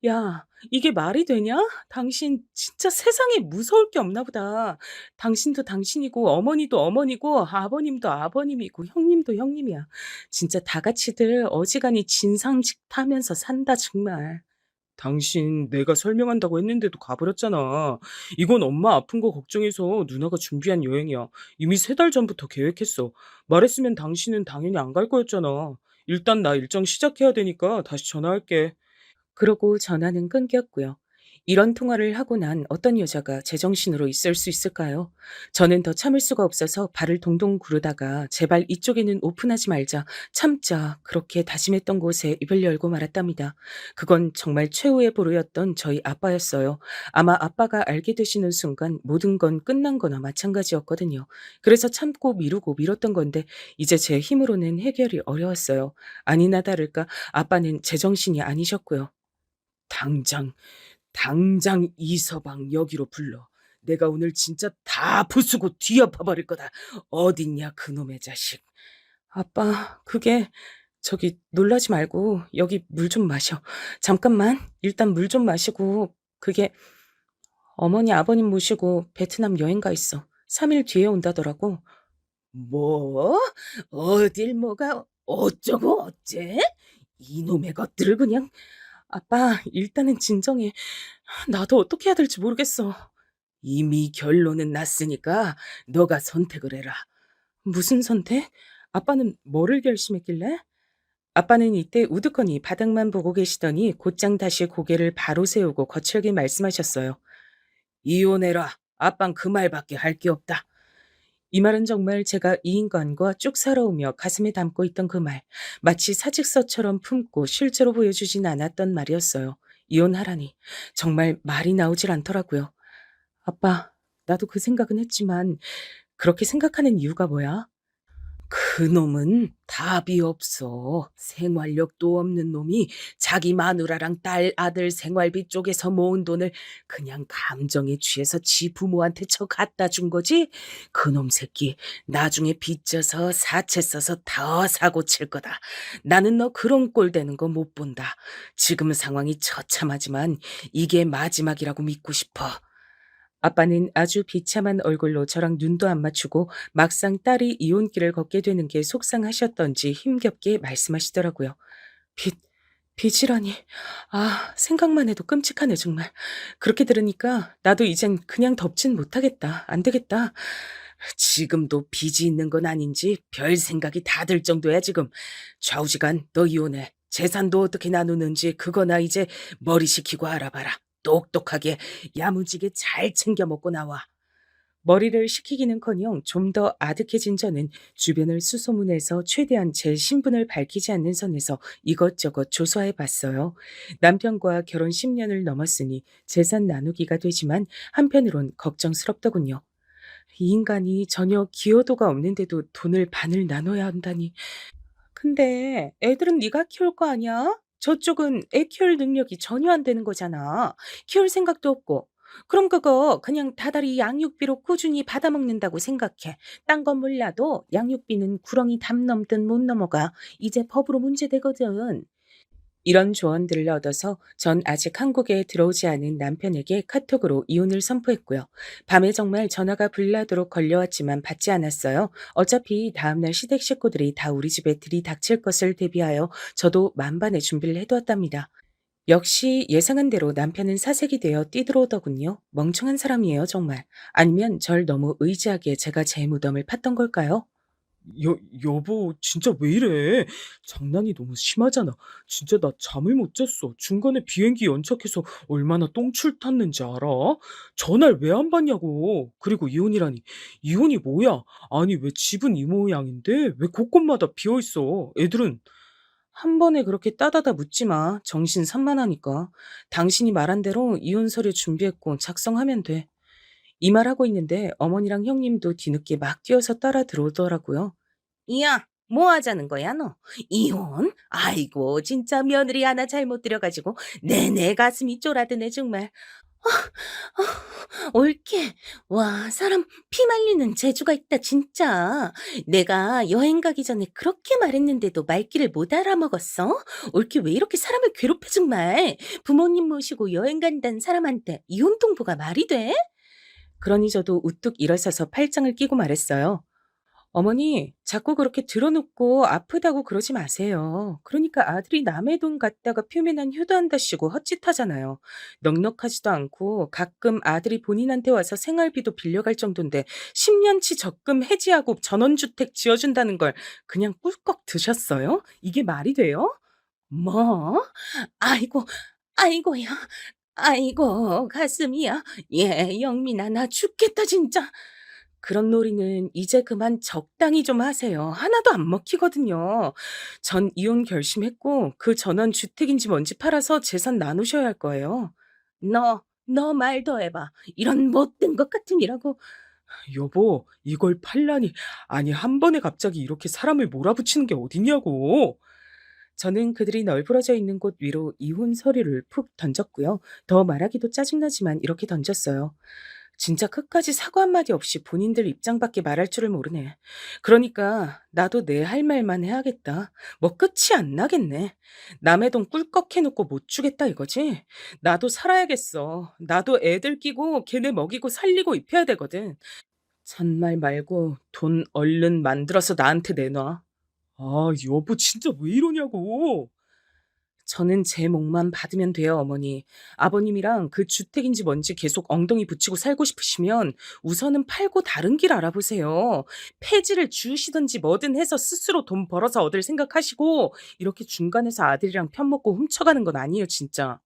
야, 이게 말이 되냐? 당신 진짜 세상에 무서울 게 없나 보다. 당신도 당신이고, 어머니도 어머니고, 아버님도 아버님이고, 형님도 형님이야. 진짜 다 같이들 어지간히 진상짓 하면서 산다, 정말. 당신 내가 설명한다고 했는데도 가버렸잖아. 이건 엄마 아픈 거 걱정해서 누나가 준비한 여행이야. 이미 3달 전부터 계획했어. 말했으면 당신은 당연히 안 갈 거였잖아. 일단 나 일정 시작해야 되니까 다시 전화할게. 그러고 전화는 끊겼고요. 이런 통화를 하고 난 어떤 여자가 제정신으로 있을 수 있을까요? 저는 더 참을 수가 없어서 발을 동동 구르다가 제발 이쪽에는 오픈하지 말자, 참자 그렇게 다짐했던 곳에 입을 열고 말았답니다. 그건 정말 최후의 보루였던 저희 아빠였어요. 아마 아빠가 알게 되시는 순간 모든 건 끝난 거나 마찬가지였거든요. 그래서 참고 미루고 미뤘던 건데 이제 제 힘으로는 해결이 어려웠어요. 아니나 다를까 아빠는 제정신이 아니셨고요. 당장, 당장 이서방 여기로 불러. 내가 오늘 진짜 다 부수고 뒤엎어버릴 거다. 어딨냐 그놈의 자식. 아빠, 그게 저기 놀라지 말고 여기 물 좀 마셔. 잠깐만. 일단 물 좀 마시고 그게 어머니 아버님 모시고 베트남 여행 가 있어. 3일 뒤에 온다더라고. 뭐? 어딜 뭐가 어쩌고 어째? 이놈의 것들을 그냥. 아빠, 일단은 진정해. 나도 어떻게 해야 될지 모르겠어. 이미 결론은 났으니까 너가 선택을 해라. 무슨 선택? 아빠는 뭐를 결심했길래? 아빠는 이때 우두커니 바닥만 보고 계시더니 곧장 다시 고개를 바로 세우고 거칠게 말씀하셨어요. 이혼해라. 아빤 그 말밖에 할 게 없다. 이 말은 정말 제가 이 인간과 쭉 살아오며 가슴에 담고 있던 그 말, 마치 사직서처럼 품고 실제로 보여주진 않았던 말이었어요. 이혼하라니. 정말 말이 나오질 않더라고요. 아빠, 나도 그 생각은 했지만 그렇게 생각하는 이유가 뭐야? 그놈은 답이 없어. 생활력도 없는 놈이 자기 마누라랑 딸, 아들 생활비 쪽에서 모은 돈을 그냥 감정에 취해서 지 부모한테 쳐 갖다 준 거지? 그놈 새끼 나중에 빚져서 사채 써서 더 사고 칠 거다. 나는 너 그런 꼴 되는 거 못 본다. 지금 상황이 처참하지만 이게 마지막이라고 믿고 싶어. 아빠는 아주 비참한 얼굴로 저랑 눈도 안 맞추고 막상 딸이 이혼길을 걷게 되는 게 속상하셨던지 힘겹게 말씀하시더라고요. 빚, 빚이라니. 아, 생각만 해도 끔찍하네, 정말. 그렇게 들으니까 나도 이젠 그냥 덮진 못하겠다. 안 되겠다. 지금도 빚이 있는 건 아닌지 별 생각이 다 들 정도야 지금. 좌우지간 너 이혼해. 재산도 어떻게 나누는지 그거나 이제 머리 식히고 알아봐라. 똑똑하게 야무지게 잘 챙겨 먹고 나와. 머리를 식히기는커녕 좀 더 아득해진 저는 주변을 수소문해서 최대한 제 신분을 밝히지 않는 선에서 이것저것 조사해 봤어요. 남편과 결혼 10년을 넘었으니 재산 나누기가 되지만 한편으론 걱정스럽더군요. 이 인간이 전혀 기여도가 없는데도 돈을 반을 나눠야 한다니. 근데 애들은 네가 키울 거 아니야? 저쪽은 애 키울 능력이 전혀 안 되는 거잖아. 키울 생각도 없고. 그럼 그거 그냥 다달이 양육비로 꾸준히 받아먹는다고 생각해. 딴 건 몰라도 양육비는 구렁이 담 넘든 못 넘어가. 이제 법으로 문제되거든. 이런 조언들을 얻어서 전 아직 한국에 들어오지 않은 남편에게 카톡으로 이혼을 선포했고요. 밤에 정말 전화가 불나도록 걸려왔지만 받지 않았어요. 어차피 다음날 시댁 식구들이 다 우리 집에 들이닥칠 것을 대비하여 저도 만반의 준비를 해두었답니다. 역시 예상한 대로 남편은 사색이 되어 뛰들어오더군요. 멍청한 사람이에요, 정말. 아니면 절 너무 의지하게 제가 제 무덤을 팠던 걸까요? 여보, 진짜 왜 이래? 장난이 너무 심하잖아. 진짜 나 잠을 못 잤어. 중간에 비행기 연착해서 얼마나 똥줄 탔는지 알아? 전화를 왜 안 받냐고. 그리고 이혼이라니. 이혼이 뭐야? 아니, 왜 집은 이 모양인데? 왜 곳곳마다 비어 있어? 애들은 한 번에 그렇게 따다다 묻지 마. 정신 산만하니까. 당신이 말한 대로 이혼 서류 준비했고 작성하면 돼. 이 말하고 있는데 어머니랑 형님도 뒤늦게 막 뛰어서 따라 들어오더라고요. 야, 뭐 하자는 거야, 너? 이혼? 아이고, 진짜 며느리 하나 잘못 들여가지고 내내 가슴이 쫄아드네, 정말. 옳게. 와, 사람 피 말리는 재주가 있다, 진짜. 내가 여행 가기 전에 그렇게 말했는데도 말귀를 못 알아먹었어? 옳게 왜 이렇게 사람을 괴롭혀, 정말. 부모님 모시고 여행 간다는 사람한테 이혼 통보가 말이 돼? 그러니 저도 우뚝 일어서서 팔짱을 끼고 말했어요. 어머니, 자꾸 그렇게 들어눕고 아프다고 그러지 마세요. 그러니까 아들이 남의 돈 갖다가 표면한 효도한다시고 헛짓하잖아요. 넉넉하지도 않고 가끔 아들이 본인한테 와서 생활비도 빌려갈 정도인데 10년치 적금 해지하고 전원주택 지어준다는 걸 그냥 꿀꺽 드셨어요? 이게 말이 돼요? 뭐? 아이고, 아이고야. 아이고, 가슴이야. 예, 영민아, 나 죽겠다, 진짜. 그런 놀이는 이제 그만 적당히 좀 하세요. 하나도 안 먹히거든요. 전 이혼 결심했고 그 전원 주택인지 뭔지 팔아서 재산 나누셔야 할 거예요. 너 말 더 해봐. 이런 못된 것 같은 이라고. 여보, 이걸 팔라니. 아니, 한 번에 갑자기 이렇게 사람을 몰아붙이는 게 어딨냐고. 저는 그들이 널브러져 있는 곳 위로 이혼 서류를 푹 던졌고요. 더 말하기도 짜증나지만 이렇게 던졌어요. 진짜 끝까지 사과 한마디 없이 본인들 입장밖에 말할 줄을 모르네. 그러니까 나도 내 할 말만 해야겠다. 뭐 끝이 안 나겠네. 남의 돈 꿀꺽 해놓고 못 주겠다 이거지? 나도 살아야겠어. 나도 애들 끼고 걔네 먹이고 살리고 입혀야 되거든. 잔말 말고 돈 얼른 만들어서 나한테 내놔. 아, 여보, 진짜 왜 이러냐고. 저는 제 몫만 받으면 돼요, 어머니. 아버님이랑 그 주택인지 뭔지 계속 엉덩이 붙이고 살고 싶으시면 우선은 팔고 다른 길 알아보세요. 폐지를 주시든지 뭐든 해서 스스로 돈 벌어서 얻을 생각하시고 이렇게 중간에서 아들이랑 편먹고 훔쳐가는 건 아니에요, 진짜.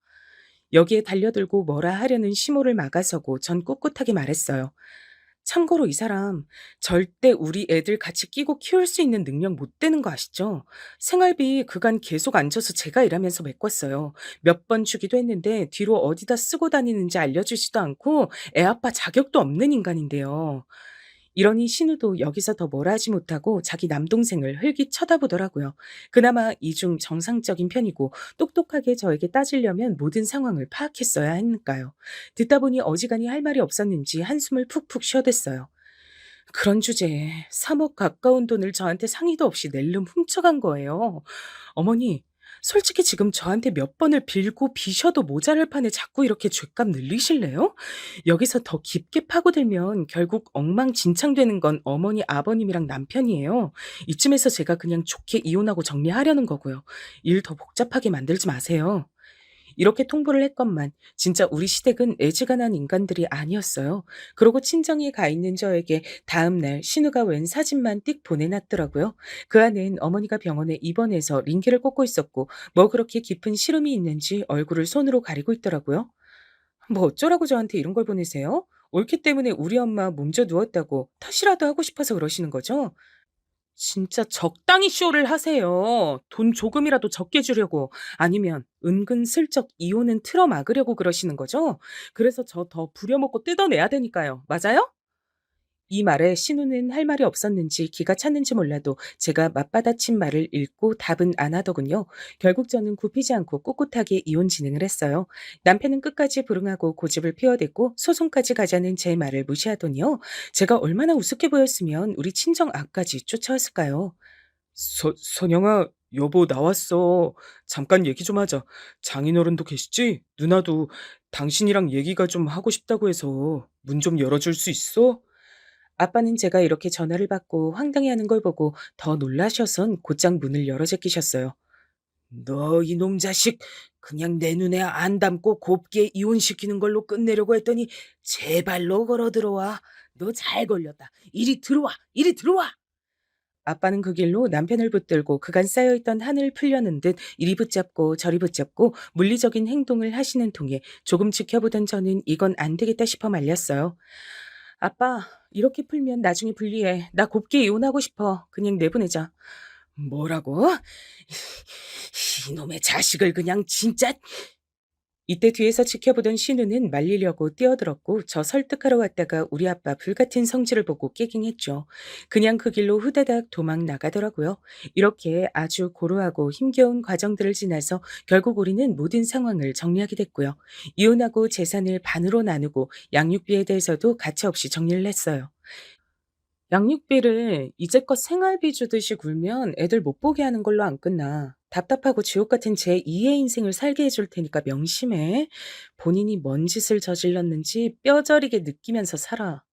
여기에 달려들고 뭐라 하려는 시모를 막아서고 전 꿋꿋하게 말했어요. 참고로 이 사람 절대 우리 애들 같이 끼고 키울 수 있는 능력 못 되는 거 아시죠? 생활비 그간 계속 안 줘서 제가 일하면서 메꿨어요. 몇 번 주기도 했는데 뒤로 어디다 쓰고 다니는지 알려주지도 않고 애 아빠 자격도 없는 인간인데요. 이러니 신우도 여기서 더 뭐라 하지 못하고 자기 남동생을 흘기 쳐다보더라고요. 그나마 이중 정상적인 편이고 똑똑하게 저에게 따지려면 모든 상황을 파악했어야 했으니까요. 듣다 보니 어지간히 할 말이 없었는지 한숨을 푹푹 쉬어댔어요. 그런 주제에 3억 가까운 돈을 저한테 상의도 없이 낼름 훔쳐간 거예요. 어머니, 솔직히 지금 저한테 몇 번을 빌고 비셔도 모자랄 판에 자꾸 이렇게 죗값 늘리실래요? 여기서 더 깊게 파고들면 결국 엉망진창되는 건 어머니, 아버님이랑 남편이에요. 이쯤에서 제가 그냥 좋게 이혼하고 정리하려는 거고요. 일 더 복잡하게 만들지 마세요. 이렇게 통보를 했건만 진짜 우리 시댁은 애지간한 인간들이 아니었어요. 그러고 친정에 가 있는 저에게 다음 날 신우가 웬 사진만 띡 보내놨더라고요. 그 안엔 어머니가 병원에 입원해서 링기를 꽂고 있었고 뭐 그렇게 깊은 시름이 있는지 얼굴을 손으로 가리고 있더라고요. 뭐 어쩌라고 저한테 이런 걸 보내세요? 올케 때문에 우리 엄마 몸져 누웠다고 탓이라도 하고 싶어서 그러시는 거죠? 진짜 적당히 쇼를 하세요. 돈 조금이라도 적게 주려고. 아니면 은근슬쩍 이혼은 틀어막으려고 그러시는 거죠? 그래서 저 더 부려먹고 뜯어내야 되니까요. 맞아요? 이 말에 신우는 할 말이 없었는지 기가 찼는지 몰라도 제가 맞받아친 말을 읽고 답은 안 하더군요. 결국 저는 굽히지 않고 꿋꿋하게 이혼 진행을 했어요. 남편은 끝까지 불응하고 고집을 피워댔고 소송까지 가자는 제 말을 무시하더니요. 제가 얼마나 우습게 보였으면 우리 친정 앞까지 쫓아왔을까요? 선영아, 여보 나왔어. 잠깐 얘기 좀 하자. 장인어른도 계시지? 누나도 당신이랑 얘기가 좀 하고 싶다고 해서 문 좀 열어줄 수 있어? 아빠는 제가 이렇게 전화를 받고 황당해하는 걸 보고 더 놀라셔선 곧장 문을 열어 제끼셨어요. 너 이놈 자식, 그냥 내 눈에 안 담고 곱게 이혼시키는 걸로 끝내려고 했더니 제발로 걸어 들어와. 너 잘 걸렸다. 이리 들어와, 이리 들어와. 아빠는 그 길로 남편을 붙들고 그간 쌓여있던 한을 풀려는 듯 이리 붙잡고 저리 붙잡고 물리적인 행동을 하시는 통에 조금 지켜보던 저는 이건 안 되겠다 싶어 말렸어요. 아빠, 이렇게 풀면 나중에 불리해. 나 곱게 이혼하고 싶어. 그냥 내보내자. 뭐라고? 이놈의 자식을 그냥 진짜. 이때 뒤에서 지켜보던 신우는 말리려고 뛰어들었고 저 설득하러 왔다가 우리 아빠 불같은 성질을 보고 깨갱했죠. 그냥 그 길로 후다닥 도망 나가더라고요. 이렇게 아주 고루하고 힘겨운 과정들을 지나서 결국 우리는 모든 상황을 정리하게 됐고요. 이혼하고 재산을 반으로 나누고 양육비에 대해서도 가차없이 정리를 했어요. 양육비를 이제껏 생활비 주듯이 굴면 애들 못 보게 하는 걸로 안 끝나. 답답하고 지옥 같은 제 2의 인생을 살게 해줄 테니까 명심해. 본인이 뭔 짓을 저질렀는지 뼈저리게 느끼면서 살아.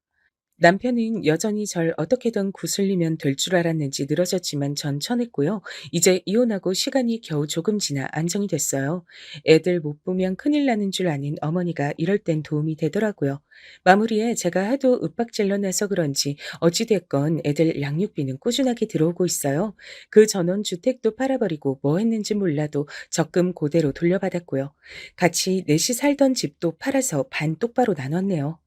남편은 여전히 절 어떻게든 구슬리면 될 줄 알았는지 늘어졌지만 전 쳐냈고요. 이제 이혼하고 시간이 겨우 조금 지나 안정이 됐어요. 애들 못 보면 큰일 나는 줄 아는 어머니가 이럴 땐 도움이 되더라고요. 마무리에 제가 하도 윽박질러 내서 그런지 어찌됐건 애들 양육비는 꾸준하게 들어오고 있어요. 그 전원 주택도 팔아버리고 뭐 했는지 몰라도 적금 그대로 돌려받았고요. 같이 넷이 살던 집도 팔아서 반 똑바로 나눴네요.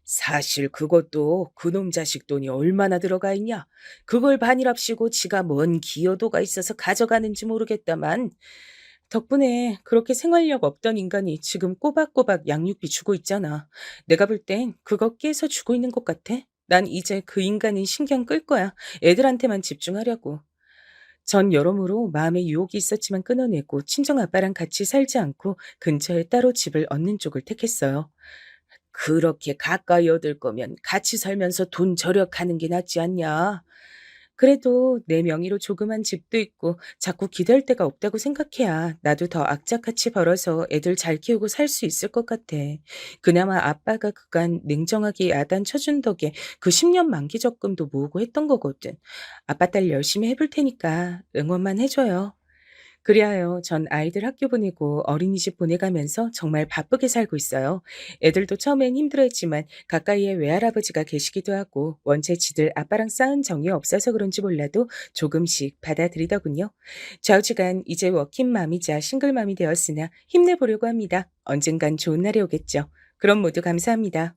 사실 그것도 그놈 자식 돈이 얼마나 들어가 있냐? 그걸 반이랍시고 지가 뭔 기여도가 있어서 가져가는지 모르겠다만 덕분에 그렇게 생활력 없던 인간이 지금 꼬박꼬박 양육비 주고 있잖아. 내가 볼 땐 그거 깨서 주고 있는 것 같아. 난 이제 그 인간은 신경 끌 거야. 애들한테만 집중하려고. 전 여러모로 마음에 유혹이 있었지만 끊어내고 친정 아빠랑 같이 살지 않고 근처에 따로 집을 얻는 쪽을 택했어요. 그렇게 가까이 얻을 거면 같이 살면서 돈 절약하는 게 낫지 않냐? 그래도 내 명의로 조그만 집도 있고 자꾸 기댈 데가 없다고 생각해야 나도 더 악착같이 벌어서 애들 잘 키우고 살 수 있을 것 같아. 그나마 아빠가 그간 냉정하게 야단 쳐준 덕에 그 10년 만기 적금도 모으고 했던 거거든. 아빠 딸 열심히 해볼 테니까 응원만 해줘요. 그리하여 전 아이들 학교 보내고 어린이집 보내가면서 정말 바쁘게 살고 있어요. 애들도 처음엔 힘들어했지만 가까이에 외할아버지가 계시기도 하고 원체 지들 아빠랑 싸운 정이 없어서 그런지 몰라도 조금씩 받아들이더군요. 좌우지간 이제 워킹맘이자 싱글맘이 되었으나 힘내보려고 합니다. 언젠간 좋은 날이 오겠죠. 그럼 모두 감사합니다.